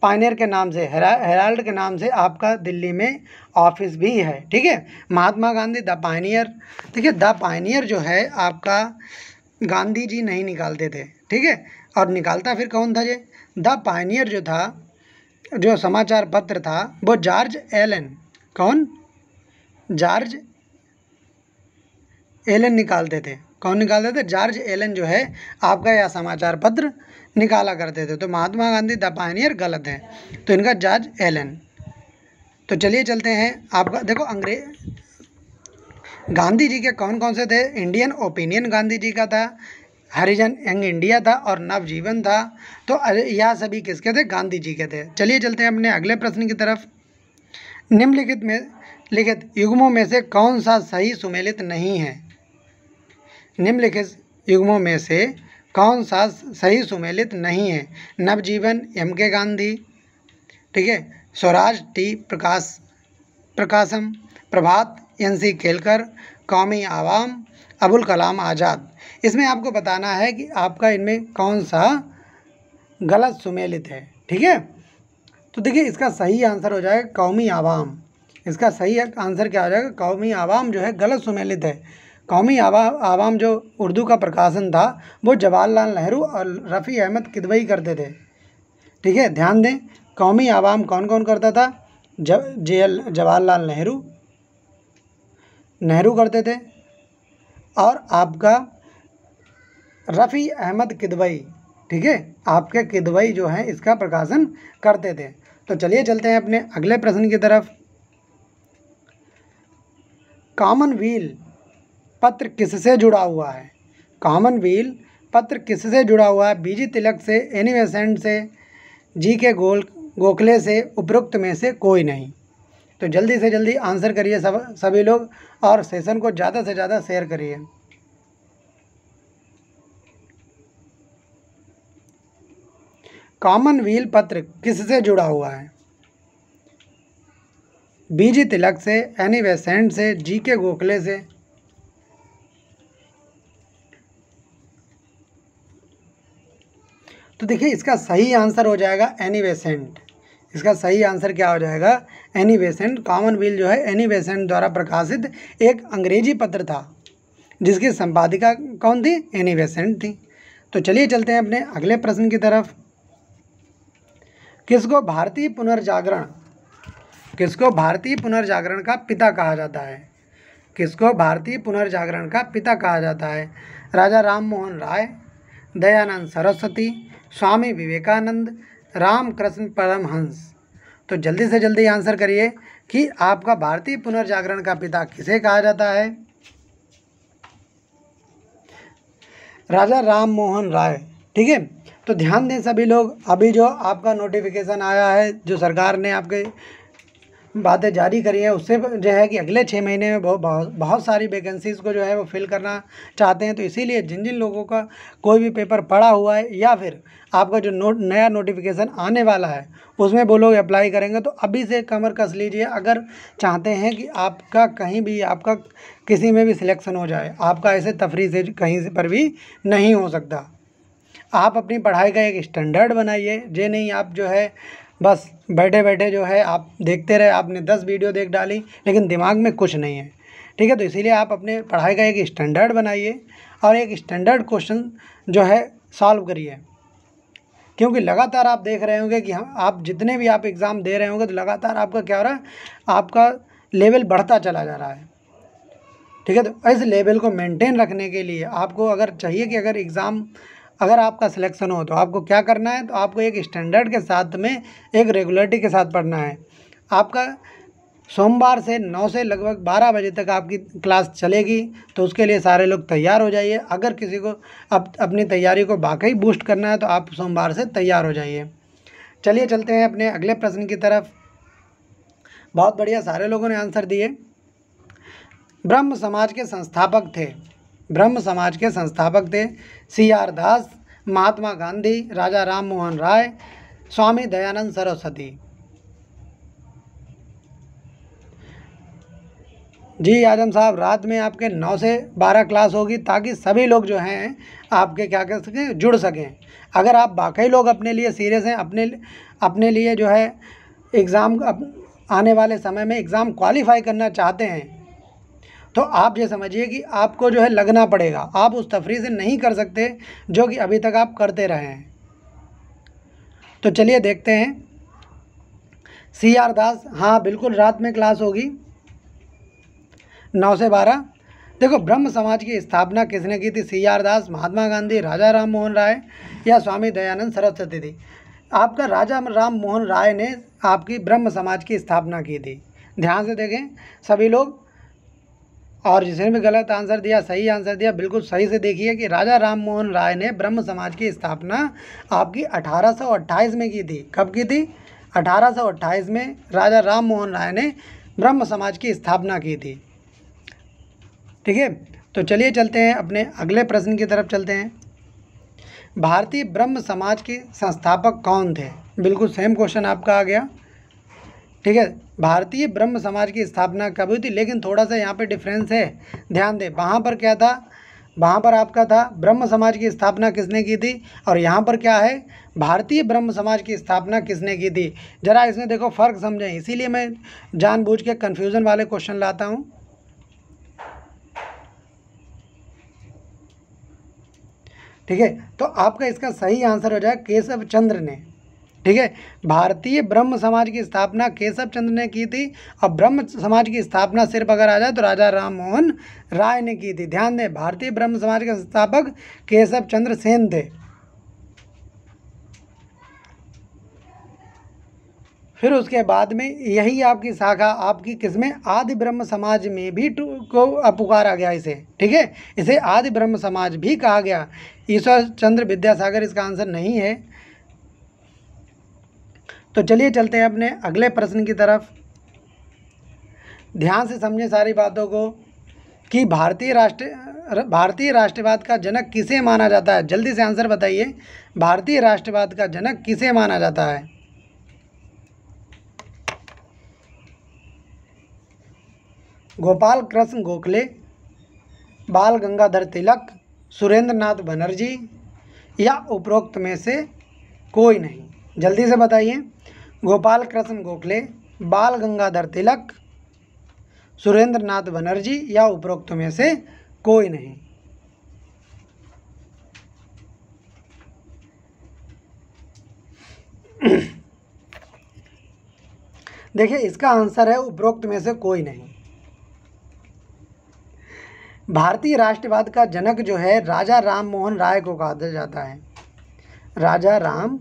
पायनियर के नाम से, हेराल्ड के नाम से आपका दिल्ली में ऑफिस भी है। ठीक है, महात्मा गांधी द पायनियर। देखिए द पायनियर जो है आपका गांधी जी नहीं निकालते थे। ठीक है, और निकालता फिर कौन था? ये द पायनियर जो था, जो समाचार पत्र था, वो जॉर्ज एलन, कौन? जॉर्ज एलन निकालते थे। कौन निकालते थे? जॉर्ज एलन जो है आपका यह समाचार पत्र निकाला करते थे। तो महात्मा गांधी द पायनियर गलत है, तो इनका जॉर्ज एलन। तो चलिए चलते हैं आपका, देखो गांधी जी के कौन कौन से थे? इंडियन ओपिनियन गांधी जी का था, हरिजन यंग इंडिया था, और नवजीवन था। तो यह सभी किसके थे? गांधी जी के थे। चलिए चलते हैं अपने अगले प्रश्न की तरफ। निम्नलिखित में लिखित युग्मों में से कौन सा सही सुमेलित नहीं है? निम्नलिखित युग्मों में से कौन सा सही सुमेलित नहीं है? नवजीवन एम के गांधी, ठीक है, स्वराज टी प्रकाशम, प्रभात एन सी केलकर, कौमी आवाम अबुल कलाम आज़ाद। इसमें आपको बताना है कि आपका इनमें कौन सा गलत सुमेलित है। ठीक है, तो देखिए इसका सही आंसर हो जाएगा कौमी आवाम। इसका सही आंसर क्या हो जाएगा? कौमी आवाम जो है गलत सुमेलित है। कौमी आवाम जो उर्दू का प्रकाशन था वो जवाहरलाल नेहरू और रफ़ी अहमद किदवई करते थे। ठीक है, ध्यान दें, कौमी आवाम कौन कौन करता था? जवाहरलाल नेहरू करते थे, और आपका रफ़ी अहमद किदवई, ठीक है, आपके किदवई जो हैं इसका प्रकाशन करते थे। तो चलिए चलते हैं अपने अगले प्रश्न की तरफ। कॉमनवेल्थ पत्र किससे जुड़ा हुआ है? कॉमनवेल्थ पत्र किससे जुड़ा हुआ है? बीजी तिलक से, एनी बेसेंट से, जी के गोखले से, उपरोक्त में से कोई नहीं। तो जल्दी से जल्दी आंसर करिए सभी लोग, और सेशन को ज़्यादा से ज़्यादा शेयर करिए। कॉमनवेल्थ पत्र किससे जुड़ा हुआ है? बीजी तिलक से, एनी बेसेंट से, जी के गोखले से। तो देखिए इसका सही आंसर हो जाएगा एनी बेसेंट। इसका सही आंसर क्या हो जाएगा? Annie Besant. कॉमनवेल्थ जो है एनी बेसेंट द्वारा प्रकाशित एक अंग्रेजी पत्र था, जिसकी संपादिका कौन थी? एनी बेसेंट थी। तो चलिए चलते हैं अपने अगले प्रश्न की तरफ। किसको भारतीय पुनर्जागरण का पिता कहा जाता है? किसको भारतीय पुनर्जागरण का पिता कहा जाता है? राजा राम मोहन राय, दयानंद सरस्वती, स्वामी विवेकानंद, रामकृष्ण परमहंस। तो जल्दी से जल्दी आंसर करिए कि आपका भारतीय पुनर्जागरण का पिता किसे कहा जाता है? राजा राम मोहन राय। ठीक है, तो ध्यान दें सभी लोग, अभी जो आपका नोटिफिकेशन आया है, जो सरकार ने आपके बातें जारी करी है, उससे जो है कि अगले 6 महीने में बहुत सारी वैकेंसीज़ को जो है वो फिल करना चाहते हैं। तो इसीलिए जिन जिन लोगों का कोई भी पेपर पड़ा हुआ है या फिर आपका जो नया नोटिफिकेशन आने वाला है उसमें वो लोग अप्लाई करेंगे, तो अभी से कमर कस लीजिए अगर चाहते हैं कि आपका कहीं भी आपका किसी में भी सिलेक्शन हो जाए। आपका ऐसे तफरी से कहीं से पर भी नहीं हो सकता। आप अपनी पढ़ाई का एक स्टैंडर्ड बनाइए, ये नहीं आप जो है बस बैठे बैठे जो है आप देखते रहे, आपने 10 वीडियो देख डाली लेकिन दिमाग में कुछ नहीं है। ठीक है, तो इसीलिए आप अपने पढ़ाई का एक स्टैंडर्ड बनाइए और एक स्टैंडर्ड क्वेश्चन जो है सॉल्व करिए, क्योंकि लगातार आप देख रहे होंगे कि हम आप जितने भी आप एग्ज़ाम दे रहे होंगे तो लगातार आपका क्या हो रहा है, आपका लेवल बढ़ता चला जा रहा है। ठीक है, तो इस लेवल को मेंटेन रखने के लिए आपको अगर चाहिए कि अगर आपका सिलेक्शन हो तो आपको क्या करना है, तो आपको एक स्टैंडर्ड के साथ में एक रेगुलरिटी के साथ पढ़ना है। आपका सोमवार से 9 से लगभग 12 बजे तक आपकी क्लास चलेगी, तो उसके लिए सारे लोग तैयार हो जाइए। अगर किसी को अपनी तैयारी को वाकई बूस्ट करना है तो आप सोमवार से तैयार हो जाइए। चलिए चलते हैं अपने अगले प्रश्न की तरफ। बहुत बढ़िया, सारे लोगों ने आंसर दिए। ब्रह्म समाज के संस्थापक थे, ब्रह्म समाज के संस्थापक थे CR दास, महात्मा गांधी, राजा राम मोहन राय, स्वामी दयानंद सरस्वती। जी आजम साहब, रात में आपके 9 से 12 क्लास होगी ताकि सभी लोग जो हैं आपके क्या कर सकें, जुड़ सकें। अगर आप वाकई लोग अपने लिए सीरियस हैं, अपने लिए जो है एग्ज़ाम आने वाले समय में एग्ज़ाम क्वालिफाई करना चाहते हैं, तो आप ये समझिए कि आपको जो है लगना पड़ेगा। आप उस तफरी से नहीं कर सकते जो कि अभी तक आप करते रहे हैं। तो चलिए देखते हैं। CR दास, हाँ बिल्कुल रात में क्लास होगी 9 से 12। देखो, ब्रह्म समाज की स्थापना किसने की थी? CR दास, महात्मा गांधी, राजा राम मोहन राय या स्वामी दयानंद सरस्वती थी? आपका राजा राम मोहन राय ने आपकी ब्रह्म समाज की स्थापना की थी। ध्यान से देखें सभी लोग, और जिसने भी गलत आंसर दिया सही आंसर दिया, बिल्कुल सही से देखिए कि राजा राम मोहन राय ने ब्रह्म समाज की स्थापना आपकी 1828 में की थी। कब की थी? 1828 में राजा राम मोहन राय ने ब्रह्म समाज की स्थापना की थी। ठीक है, तो चलिए चलते हैं अपने अगले प्रश्न की तरफ चलते हैं। भारतीय ब्रह्म समाज के संस्थापक कौन थे? बिल्कुल सेम क्वेश्चन आपका आ गया। ठीक है, भारतीय ब्रह्म समाज की स्थापना कब हुई थी? लेकिन थोड़ा सा यहाँ पे डिफरेंस है, ध्यान दें। वहाँ पर क्या था, वहाँ पर आपका था ब्रह्म समाज की स्थापना किसने की थी, और यहाँ पर क्या है, भारतीय ब्रह्म समाज की स्थापना किसने की थी। ज़रा इसमें देखो फ़र्क समझें, इसीलिए मैं जानबूझ के कन्फ्यूज़न वाले क्वेश्चन लाता हूँ। ठीक है, तो आपका इसका सही आंसर हो जाए केशव चंद्र ने। ठीक है, भारतीय ब्रह्म समाज की स्थापना केशव चंद्र ने की थी, और ब्रह्म समाज की स्थापना सिर्फ अगर आ जाए तो राजा राम मोहन राय ने की थी। ध्यान दें, भारतीय ब्रह्म समाज के संस्थापक केशव चंद्र सेन थे। फिर उसके बाद में यही आपकी शाखा आपकी किसमें, आदि ब्रह्म समाज में भी को पुकारा गया इसे। ठीक है, इसे आदि ब्रह्म समाज भी कहा गया। ईश्वर चंद्र विद्यासागर इसका आंसर नहीं है। तो चलिए चलते हैं अपने अगले प्रश्न की तरफ। ध्यान से समझें सारी बातों को कि भारतीय राष्ट्रवाद का जनक किसे माना जाता है? जल्दी से आंसर बताइए, भारतीय राष्ट्रवाद का जनक किसे माना जाता है? गोपाल कृष्ण गोखले, बाल गंगाधर तिलक, सुरेंद्र नाथ बनर्जी या उपरोक्त में से कोई नहीं? जल्दी से बताइए। गोपाल कृष्ण गोखले, बाल गंगाधर तिलक, सुरेंद्र नाथ बनर्जी या उपरोक्त में से कोई नहीं? देखिए, इसका आंसर है उपरोक्त में से कोई नहीं। भारतीय राष्ट्रवाद का जनक जो है राजा राम मोहन राय को कहा जाता है। राजा राम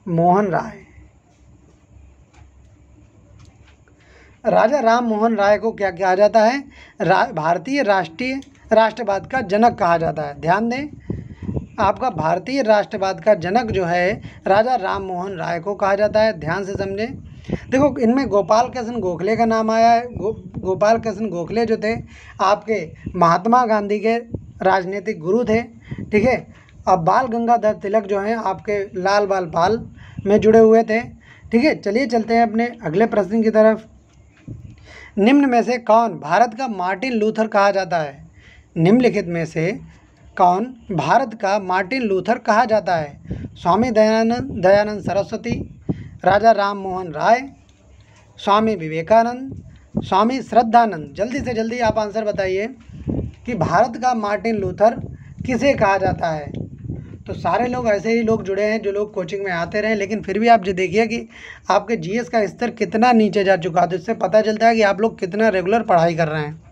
मोहन राय, राजा राम मोहन राय को क्या कहा जाता है? भारतीय राष्ट्रवाद का जनक कहा जाता है। ध्यान दें, आपका भारतीय राष्ट्रवाद का जनक जो है राजा राम मोहन राय को कहा जाता है। ध्यान से समझें। देखो, इनमें गोपाल कृष्ण गोखले का नाम आया है। गोपाल कृष्ण गोखले जो थे आपके महात्मा गांधी के राजनीतिक गुरु थे। ठीक है। अब बाल गंगाधर तिलक जो हैं आपके लाल बाल पाल में जुड़े हुए थे। ठीक है। चलिए चलते हैं अपने अगले प्रश्न की तरफ। निम्न में से कौन भारत का मार्टिन लूथर कहा जाता है? निम्नलिखित में से कौन भारत का मार्टिन लूथर कहा जाता है? स्वामी दयानंद सरस्वती, राजा राम मोहन राय, स्वामी विवेकानंद, स्वामी श्रद्धानंद। जल्दी से जल्दी आप आंसर बताइए कि भारत का मार्टिन लूथर किसे कहा जाता है। तो सारे लोग ऐसे ही लोग जुड़े हैं जो लोग कोचिंग में आते रहे, लेकिन फिर भी आप जो देखिए कि आपके जीएस का स्तर कितना नीचे जा चुका है। तो इससे पता चलता है कि आप लोग कितना रेगुलर पढ़ाई कर रहे हैं।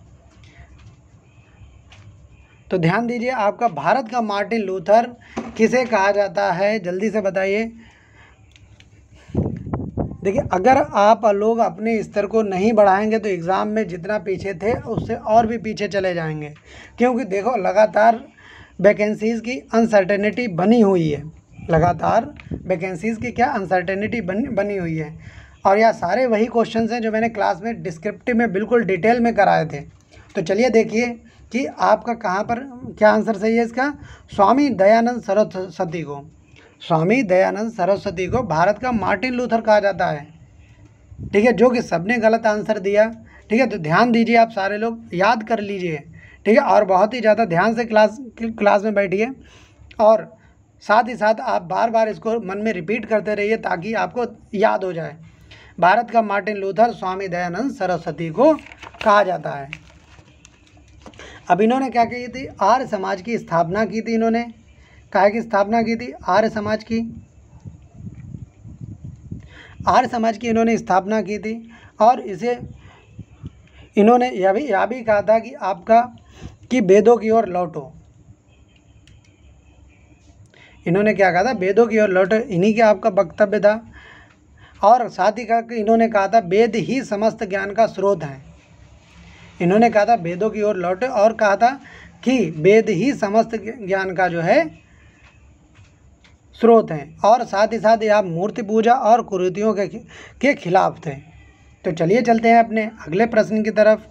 तो ध्यान दीजिए, आपका भारत का मार्टिन लूथर किसे कहा जाता है? जल्दी से बताइए। देखिए, अगर आप लोग अपने स्तर को नहीं बढ़ाएंगे तो एग्ज़ाम में जितना पीछे थे उससे और भी पीछे चले जाएंगे, क्योंकि देखो लगातार वैकेंसीज़ की अनसर्टेनिटी बनी हुई है। लगातार वैकेंसीज़ की क्या अनसर्टेनिटी बनी हुई है। और यह सारे वही क्वेश्चंस हैं जो मैंने क्लास में डिस्क्रिप्टिव में बिल्कुल डिटेल में कराए थे। तो चलिए देखिए कि आपका कहाँ पर क्या आंसर सही है इसका। स्वामी दयानंद सरस्वती को, स्वामी दयानंद सरस्वती को भारत का मार्टिन लूथर कहा जाता है। ठीक है, जो कि सबने गलत आंसर दिया। ठीक है, तो ध्यान दीजिए, आप सारे लोग याद कर लीजिए। ठीक है, और बहुत ही ज़्यादा ध्यान से क्लास में बैठिए और साथ ही साथ आप बार बार इसको मन में रिपीट करते रहिए ताकि आपको याद हो जाए। भारत का मार्टिन लूथर स्वामी दयानंद सरस्वती को कहा जाता है। अब इन्होंने क्या की थी? आर्य समाज की स्थापना की थी। इन्होंने काहे की स्थापना की थी? आर्य समाज की, आर्य समाज की इन्होंने स्थापना की थी। और इसे इन्होंने यह भी कहा था कि आपका कि वेदों की ओर लौटो। इन्होंने क्या कहा था? वेदों की ओर लौटो, इन्हीं के आपका वक्तव्य था। और साथ ही इन्होंने कहा था वेद ही समस्त ज्ञान का स्रोत है। इन्होंने कहा था वेदों की ओर लौटे और कहा था कि वेद ही समस्त ज्ञान का जो है स्रोत हैं। और साथ ही साथ आप मूर्ति पूजा और कुरीतियों के खिलाफ थे। तो चलिए चलते हैं अपने अगले प्रश्न की तरफ।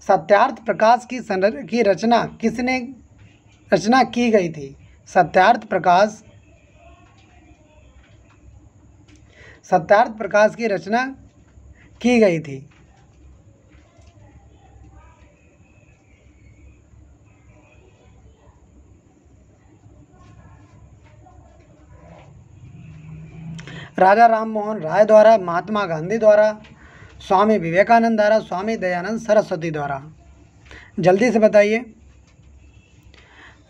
सत्यार्थ प्रकाश की रचना किसने रचना की गई थी? सत्यार्थ प्रकाश की रचना की गई थी। राजा राम मोहन राय द्वारा, महात्मा गांधी द्वारा, स्वामी विवेकानंद द्वारा, स्वामी दयानंद सरस्वती द्वारा। जल्दी से बताइए।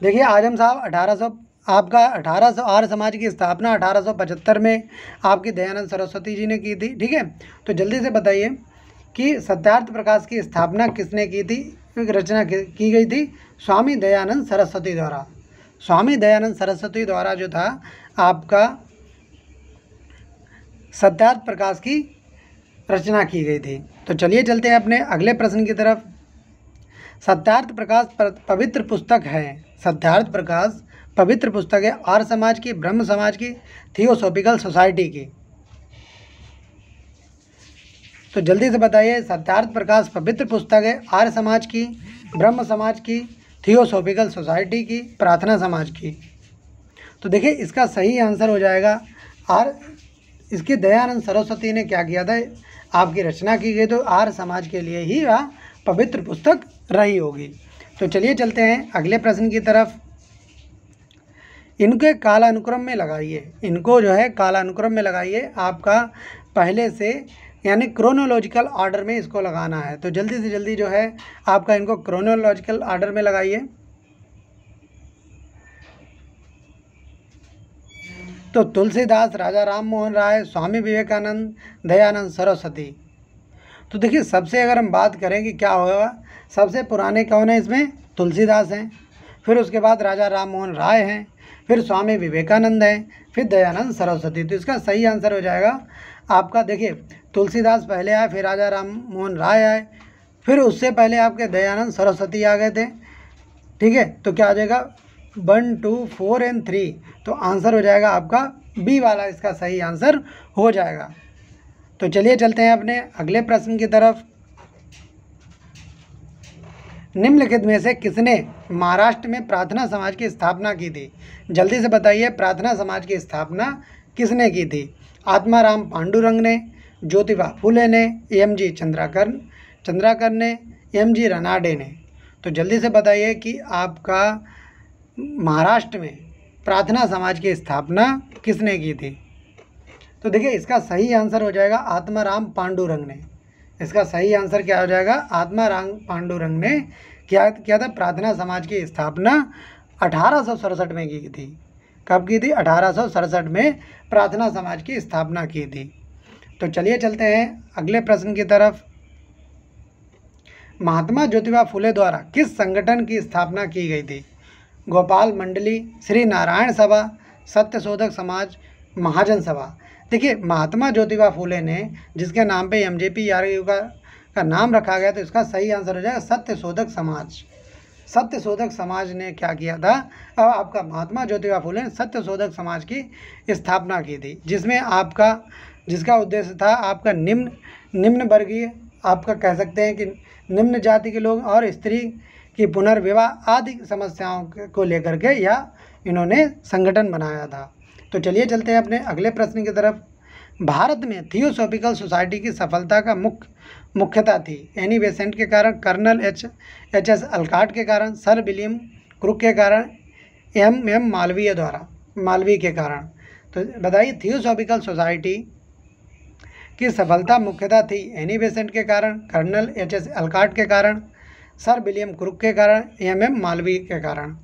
देखिए, आजम साहब 1800 आर्य समाज की स्थापना 1875 में आपकी दयानंद सरस्वती जी ने की थी। ठीक है, तो जल्दी से बताइए कि सत्यार्थ प्रकाश की स्थापना किसने की थी, रचना की गई थी? स्वामी दयानंद सरस्वती द्वारा। स्वामी दयानंद सरस्वती द्वारा जो था आपका सत्यार्थ प्रकाश की रचना की गई थी। तो चलिए चलते हैं अपने अगले प्रश्न की तरफ। सत्यार्थ प्रकाश पवित्र पुस्तक है। सत्यार्थ प्रकाश पवित्र पुस्तक है आर्य समाज की, ब्रह्म समाज की, थियोसॉफिकल सोसाइटी की। तो जल्दी से बताइए, सत्यार्थ प्रकाश पवित्र पुस्तक है आर्य समाज की, ब्रह्म समाज की, थियोसॉफिकल सोसाइटी की, प्रार्थना समाज की। तो देखिए, इसका सही आंसर हो जाएगा इसके दयानंद सरस्वती ने क्या किया था? आपकी रचना की गई, तो आर्य समाज के लिए ही वह पवित्र पुस्तक रही होगी। तो चलिए चलते हैं अगले प्रश्न की तरफ। इनके कालानुक्रम में लगाइए, इनको जो है कालानुक्रम में लगाइए। आपका पहले से यानी क्रोनोलॉजिकल ऑर्डर में इसको लगाना है। तो जल्दी से जल्दी जो है आपका इनको क्रोनोलॉजिकल ऑर्डर में लगाइए। तो तुलसीदास, राजा राम मोहन राय, स्वामी विवेकानंद, दयानंद सरस्वती। तो देखिए, सबसे अगर हम बात करें कि क्या होगा, सबसे पुराने कौन है इसमें? तुलसीदास हैं, फिर उसके बाद राजा राम मोहन राय हैं, फिर स्वामी विवेकानंद हैं, फिर दयानंद सरस्वती। तो इसका सही आंसर हो जाएगा आपका, देखिए तुलसीदास पहले आए, फिर राजा राम मोहन राय आए, फिर उससे पहले आपके दयानंद सरस्वती आ गए थे। ठीक है, तो क्या आ जाएगा? 1, 2, 4 एंड 3। तो आंसर हो जाएगा आपका बी वाला, इसका सही आंसर हो जाएगा। तो चलिए चलते हैं अपने अगले प्रश्न की तरफ। निम्नलिखित में से किसने महाराष्ट्र में प्रार्थना समाज की स्थापना की थी? जल्दी से बताइए, प्रार्थना समाज की स्थापना किसने की थी? आत्माराम पांडुरंग ने, ज्योतिबा फुले ने, एम.जी. चंद्राकर ने, एम.जी. रनाडे ने। तो जल्दी से बताइए कि आपका महाराष्ट्र में प्रार्थना समाज की स्थापना किसने की थी? तो देखिए इसका सही आंसर हो जाएगा आत्माराम पांडुरंग ने। इसका सही आंसर क्या हो जाएगा? आत्माराम पांडुरंग ने क्या किया था? प्रार्थना समाज की स्थापना 1867 में की थी। कब की थी? 1867 में प्रार्थना समाज की स्थापना की थी। तो चलिए चलते हैं अगले प्रश्न की तरफ। महात्मा ज्योतिबा फुले द्वारा किस संगठन की स्थापना की गई थी? गोपाल मंडली, श्री नारायण सभा, सत्यशोधक समाज, महाजन सभा। देखिए महात्मा ज्योतिबा फुले ने जिसके नाम पे MJP का नाम रखा गया, तो इसका सही आंसर हो जाएगा सत्यशोधक समाज। सत्यशोधक समाज ने क्या किया था? अब आपका महात्मा ज्योतिबा फुले ने सत्यशोधक समाज की स्थापना की थी, जिसमें जिसका उद्देश्य था आपका निम्न वर्गीय, आपका कह सकते हैं कि निम्न जाति के लोग और स्त्री की पुनर्विवाह आदि समस्याओं को लेकर के इन्होंने संगठन बनाया था। तो चलिए चलते हैं अपने अगले प्रश्न की तरफ। भारत में थियोसॉफिकल सोसाइटी की सफलता का मुख्यता थी एनी बेसेंट के कारण, कर्नल एच.एस. अलकाट के कारण, सर विलियम क्रुक के कारण, एम मालवीय के कारण। तो बताइए थियोसॉफिकल सोसाइटी की सफलता मुख्यतः थी एनी बेसेंट के कारण, कर्नल एच.एस. अलकाट के कारण, सर विलियम क्रुक के कारण, एम मालवीय के कारण।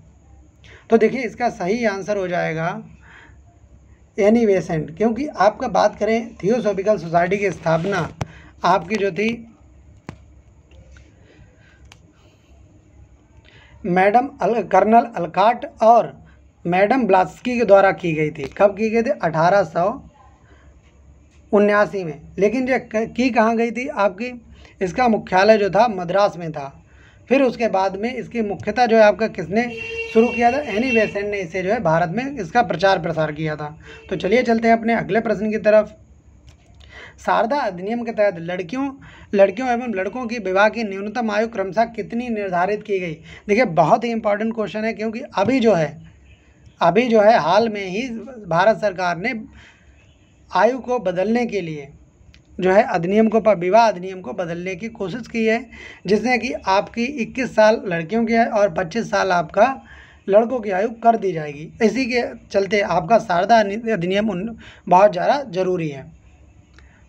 तो देखिए इसका सही आंसर हो जाएगा एनी बेसेंट, क्योंकि आपका बात करें थियोसॉफिकल सोसाइटी की स्थापना आपकी जो थी मैडम कर्नल अलकाट और मैडम ब्लास्की के द्वारा की गई थी। कब की गई थी? 1879 में। लेकिन जो की कहाँ गई थी आपकी? इसका मुख्यालय जो था मद्रास में था। फिर उसके बाद में इसकी मुख्यतः जो है आपका किसने शुरू किया था? एनी बेसेंट ने इसे जो है भारत में इसका प्रचार प्रसार किया था। तो चलिए चलते हैं अपने अगले प्रश्न की तरफ। शारदा अधिनियम के तहत लड़कियों एवं लड़कों की विवाह की न्यूनतम आयु क्रमशः कितनी निर्धारित की गई? देखिए बहुत ही इंपॉर्टेंट क्वेश्चन है, क्योंकि अभी जो है हाल में ही भारत सरकार ने आयु को बदलने के लिए जो है विवाह अधिनियम को बदलने की कोशिश की है, जिसने कि आपकी 21 साल लड़कियों की और 25 साल आपका लड़कों की आयु कर दी जाएगी। इसी के चलते आपका शारदा अधिनियम बहुत ज़्यादा ज़रूरी है।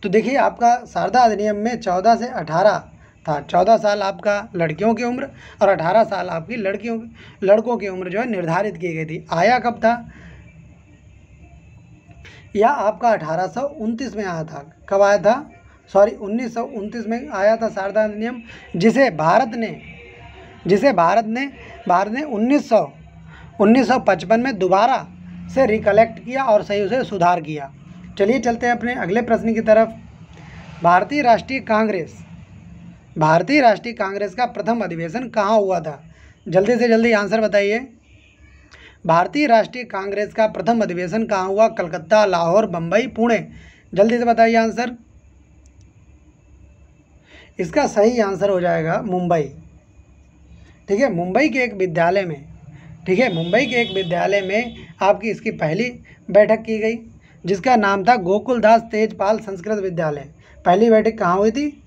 तो देखिए आपका शारदा अधिनियम में 14 से 18 था। 14 साल आपका लड़कियों की उम्र और 18 साल आपकी लड़कों की उम्र जो है निर्धारित की गई थी। आया कब था? यह आपका 1829 में आया था। कब आया था? 1929 में आया था शारदा अधिनियम, जिसे भारत ने 1955 में दोबारा से रिकलेक्ट किया और सही उसे सुधार किया। चलिए चलते हैं अपने अगले प्रश्न की तरफ। भारतीय राष्ट्रीय कांग्रेस का प्रथम अधिवेशन कहाँ हुआ था? जल्दी से जल्दी आंसर बताइए। भारतीय राष्ट्रीय कांग्रेस का प्रथम अधिवेशन कहाँ हुआ? कलकत्ता, लाहौर, बम्बई, पुणे। जल्दी से बताइए आंसर। इसका सही आंसर हो जाएगा मुंबई। ठीक है, मुंबई के एक विद्यालय में आपकी इसकी पहली बैठक की गई, जिसका नाम था गोकुलदास तेजपाल संस्कृत विद्यालय। पहली बैठक कहाँ हुई थी?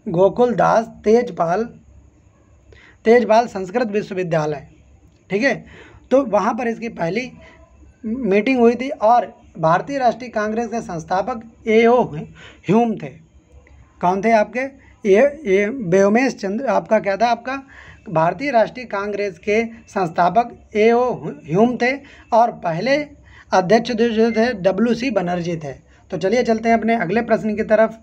गोकुलदास तेजपाल संस्कृत विश्वविद्यालय। ठीक है, तो वहाँ पर इसकी पहली मीटिंग हुई थी और भारतीय राष्ट्रीय कांग्रेस के संस्थापक A.O. ह्यूम थे। कौन थे आपके? ये व्योमेश चंद्र आपका क्या था? आपका भारतीय राष्ट्रीय कांग्रेस के संस्थापक A.O. ह्यूम थे और पहले अध्यक्ष जो थे W.C. बनर्जी थे। तो चलिए चलते हैं अपने अगले प्रश्न की तरफ।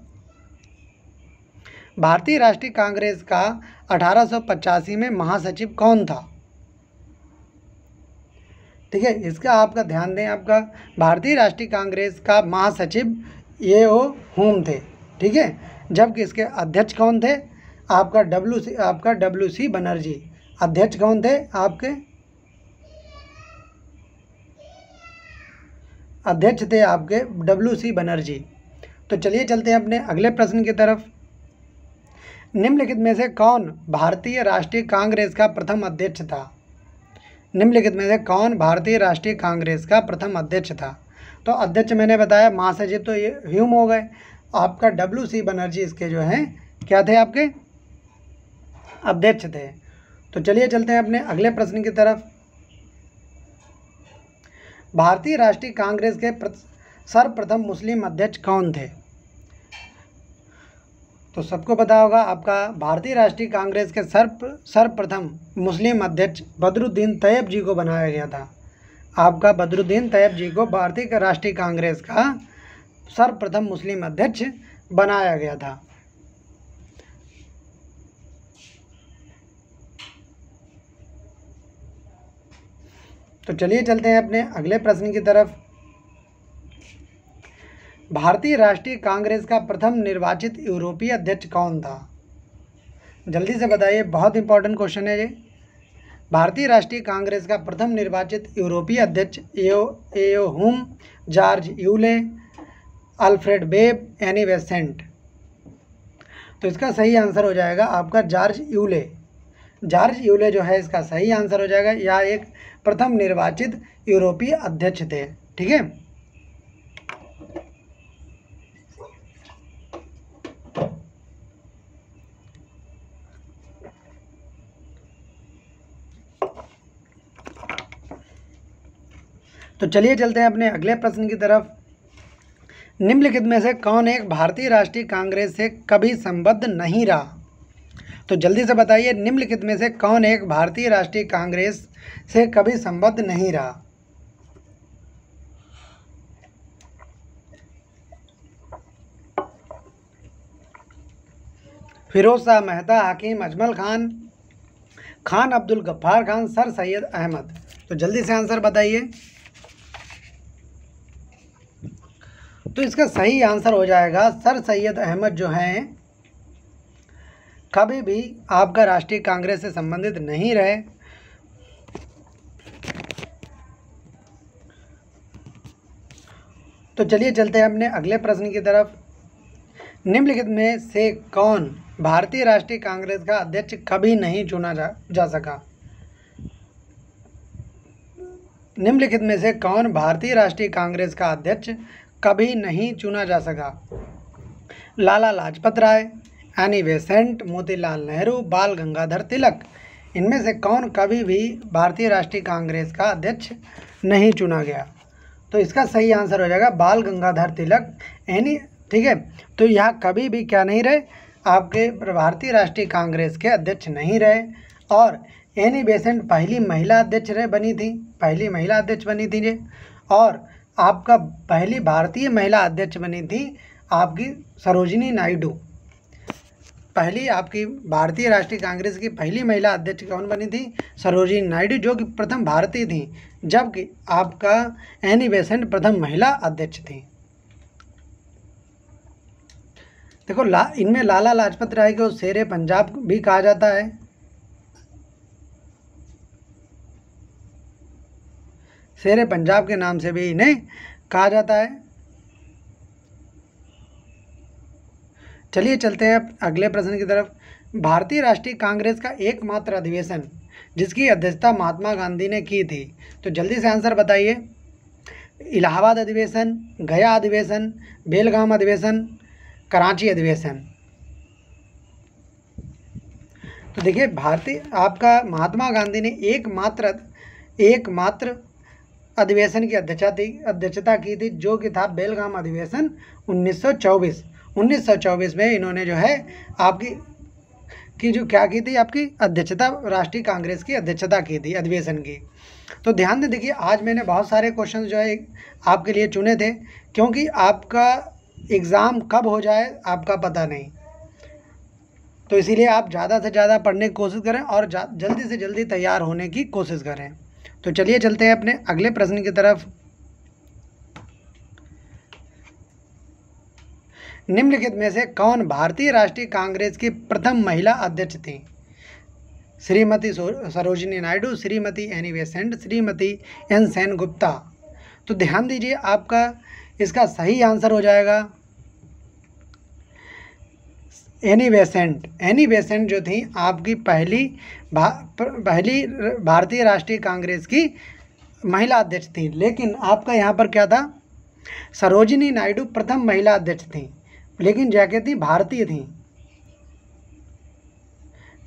भारतीय राष्ट्रीय कांग्रेस का 1885 में महासचिव कौन था? ठीक है, इसका आपका ध्यान दें। आपका भारतीय राष्ट्रीय कांग्रेस का महासचिव A.O. ह्यूम थे। ठीक है, जबकि इसके अध्यक्ष कौन थे? आपका W.C. बनर्जी। अध्यक्ष कौन थे आपके? अध्यक्ष थे आपके WC बनर्जी। तो चलिए चलते हैं अपने अगले प्रश्न की तरफ। निम्नलिखित में से कौन भारतीय राष्ट्रीय कांग्रेस का प्रथम अध्यक्ष था? निम्नलिखित में से कौन भारतीय राष्ट्रीय कांग्रेस का प्रथम अध्यक्ष था? तो अध्यक्ष मैंने बताया महासचिव तो ये ह्यूम हो गए, आपका WC बनर्जी इसके जो हैं क्या थे आपके? अध्यक्ष थे। तो चलिए चलते हैं अपने अगले प्रश्न की तरफ। भारतीय राष्ट्रीय कांग्रेस के सर्वप्रथम मुस्लिम अध्यक्ष कौन थे? तो सबको पता होगा आपका भारतीय राष्ट्रीय कांग्रेस के सर्वप्रथम मुस्लिम अध्यक्ष बदरुद्दीन तैयब जी को बनाया गया था। आपका बदरुद्दीन तैयब जी को भारतीय राष्ट्रीय कांग्रेस का सर्वप्रथम मुस्लिम अध्यक्ष बनाया गया था। तो चलिए चलते हैं अपने अगले प्रश्न की तरफ। भारतीय राष्ट्रीय कांग्रेस का प्रथम निर्वाचित यूरोपीय अध्यक्ष कौन था? जल्दी से बताइए, बहुत इंपॉर्टेंट क्वेश्चन है ये। भारतीय राष्ट्रीय कांग्रेस का प्रथम निर्वाचित यूरोपीय अध्यक्ष एयोहुम, George Yule, Alfred Webb, Annie Besant. तो इसका सही आंसर हो जाएगा आपका जॉर्ज यूले। जॉर्ज यूले जो है इसका सही आंसर हो जाएगा। यह एक प्रथम निर्वाचित यूरोपीय अध्यक्ष थे। ठीक है, तो चलिए चलते हैं अपने अगले प्रश्न की तरफ। निम्नलिखित में से कौन एक भारतीय राष्ट्रीय कांग्रेस से कभी संबद्ध नहीं रहा? तो जल्दी से बताइए, निम्नलिखित में से कौन एक भारतीय राष्ट्रीय कांग्रेस से कभी संबद्ध नहीं रहा? फिरोज शाह मेहता, हकीम अजमल खान, खान अब्दुल गफ्फार खान, सर सैयद अहमद। तो जल्दी से आंसर बताइए। तो इसका सही आंसर हो जाएगा सर सैयद अहमद जो हैं कभी भी आपका राष्ट्रीय कांग्रेस से संबंधित नहीं रहे। तो चलिए चलते हैं अपने अगले प्रश्न की तरफ। निम्नलिखित में से कौन भारतीय राष्ट्रीय कांग्रेस का अध्यक्ष कभी नहीं चुना जा सका? निम्नलिखित में से कौन भारतीय राष्ट्रीय कांग्रेस का अध्यक्ष कभी नहीं चुना जा सका? लाला लाजपत राय, एनी बेसेंट, मोतीलाल नेहरू, बाल गंगाधर तिलक। इनमें से कौन कभी भी भारतीय राष्ट्रीय कांग्रेस का अध्यक्ष नहीं चुना गया? तो इसका सही आंसर हो जाएगा बाल गंगाधर तिलक। एनी, ठीक है, तो यह कभी भी क्या नहीं रहे, आपके भारतीय राष्ट्रीय कांग्रेस के अध्यक्ष नहीं रहे। और एनी बेसेंट पहली महिला अध्यक्ष बनी थी, पहली महिला अध्यक्ष बनी थी ये। और आपका पहली भारतीय महिला अध्यक्ष बनी थी आपकी सरोजिनी नायडू। पहली आपकी भारतीय राष्ट्रीय कांग्रेस की पहली महिला अध्यक्ष कौन बनी थी? सरोजिनी नायडू, जो कि प्रथम भारतीय थी, जबकि आपका एनी बेसेंट प्रथम महिला अध्यक्ष थी। देखो इनमें लाला लाजपत राय को शेरे पंजाब भी कहा जाता है। शेरे पंजाब के नाम से भी इन्हें कहा जाता है। चलिए चलते हैं अगले प्रश्न की तरफ। भारतीय राष्ट्रीय कांग्रेस का एकमात्र अधिवेशन जिसकी अध्यक्षता महात्मा गांधी ने की थी, तो जल्दी से आंसर बताइए। इलाहाबाद अधिवेशन, गया अधिवेशन, बेलगाम अधिवेशन, कराची अधिवेशन। तो देखिए भारतीय आपका महात्मा गांधी ने एकमात्र अधिवेशन की अध्यक्षता की थी, जो कि था बेलगाम अधिवेशन 1924 में। इन्होंने जो है आपकी जो क्या की थी, आपकी अध्यक्षता, राष्ट्रीय कांग्रेस की अध्यक्षता की थी अधिवेशन की। तो ध्यान दें, देखिए आज मैंने बहुत सारे क्वेश्चन जो है आपके लिए चुने थे, क्योंकि आपका एग्ज़ाम कब हो जाए आपका पता नहीं। तो इसीलिए आप ज़्यादा से ज़्यादा पढ़ने की कोशिश करें और जल्दी से जल्दी तैयार होने की कोशिश करें। तो चलिए चलते हैं अपने अगले प्रश्न की तरफ। निम्नलिखित में से कौन भारतीय राष्ट्रीय कांग्रेस की प्रथम महिला अध्यक्ष थी? Shrimati Sarojini Naidu, Shrimati Annie Besant, Shrimati N Sengupta. तो ध्यान दीजिए, आपका इसका सही आंसर हो जाएगा एनी बेसेंट। एनी बेसेंट जो थी आपकी पहली भारतीय राष्ट्रीय कांग्रेस की महिला अध्यक्ष थी। लेकिन आपका यहाँ पर क्या था, सरोजिनी नायडू प्रथम महिला अध्यक्ष थी, लेकिन क्या थी, भारतीय थी।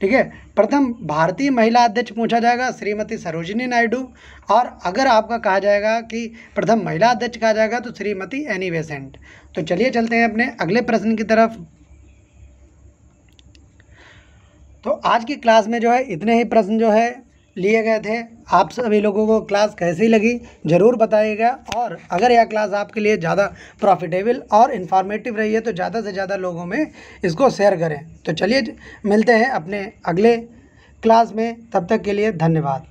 ठीक है, प्रथम भारतीय महिला अध्यक्ष पूछा जाएगा श्रीमती सरोजिनी नायडू, और अगर आपका कहा जाएगा कि प्रथम महिला अध्यक्ष कहा जाएगा तो श्रीमती एनी बेसेंट। तो चलिए चलते हैं अपने अगले प्रश्न की तरफ। तो आज की क्लास में जो है इतने ही प्रश्न जो है लिए गए थे। आप सभी लोगों को क्लास कैसी लगी ज़रूर बताइएगा, और अगर यह क्लास आपके लिए ज़्यादा प्रॉफिटेबल और इन्फॉर्मेटिव रही है तो ज़्यादा से ज़्यादा लोगों में इसको शेयर करें। तो चलिए मिलते हैं अपने अगले क्लास में, तब तक के लिए धन्यवाद।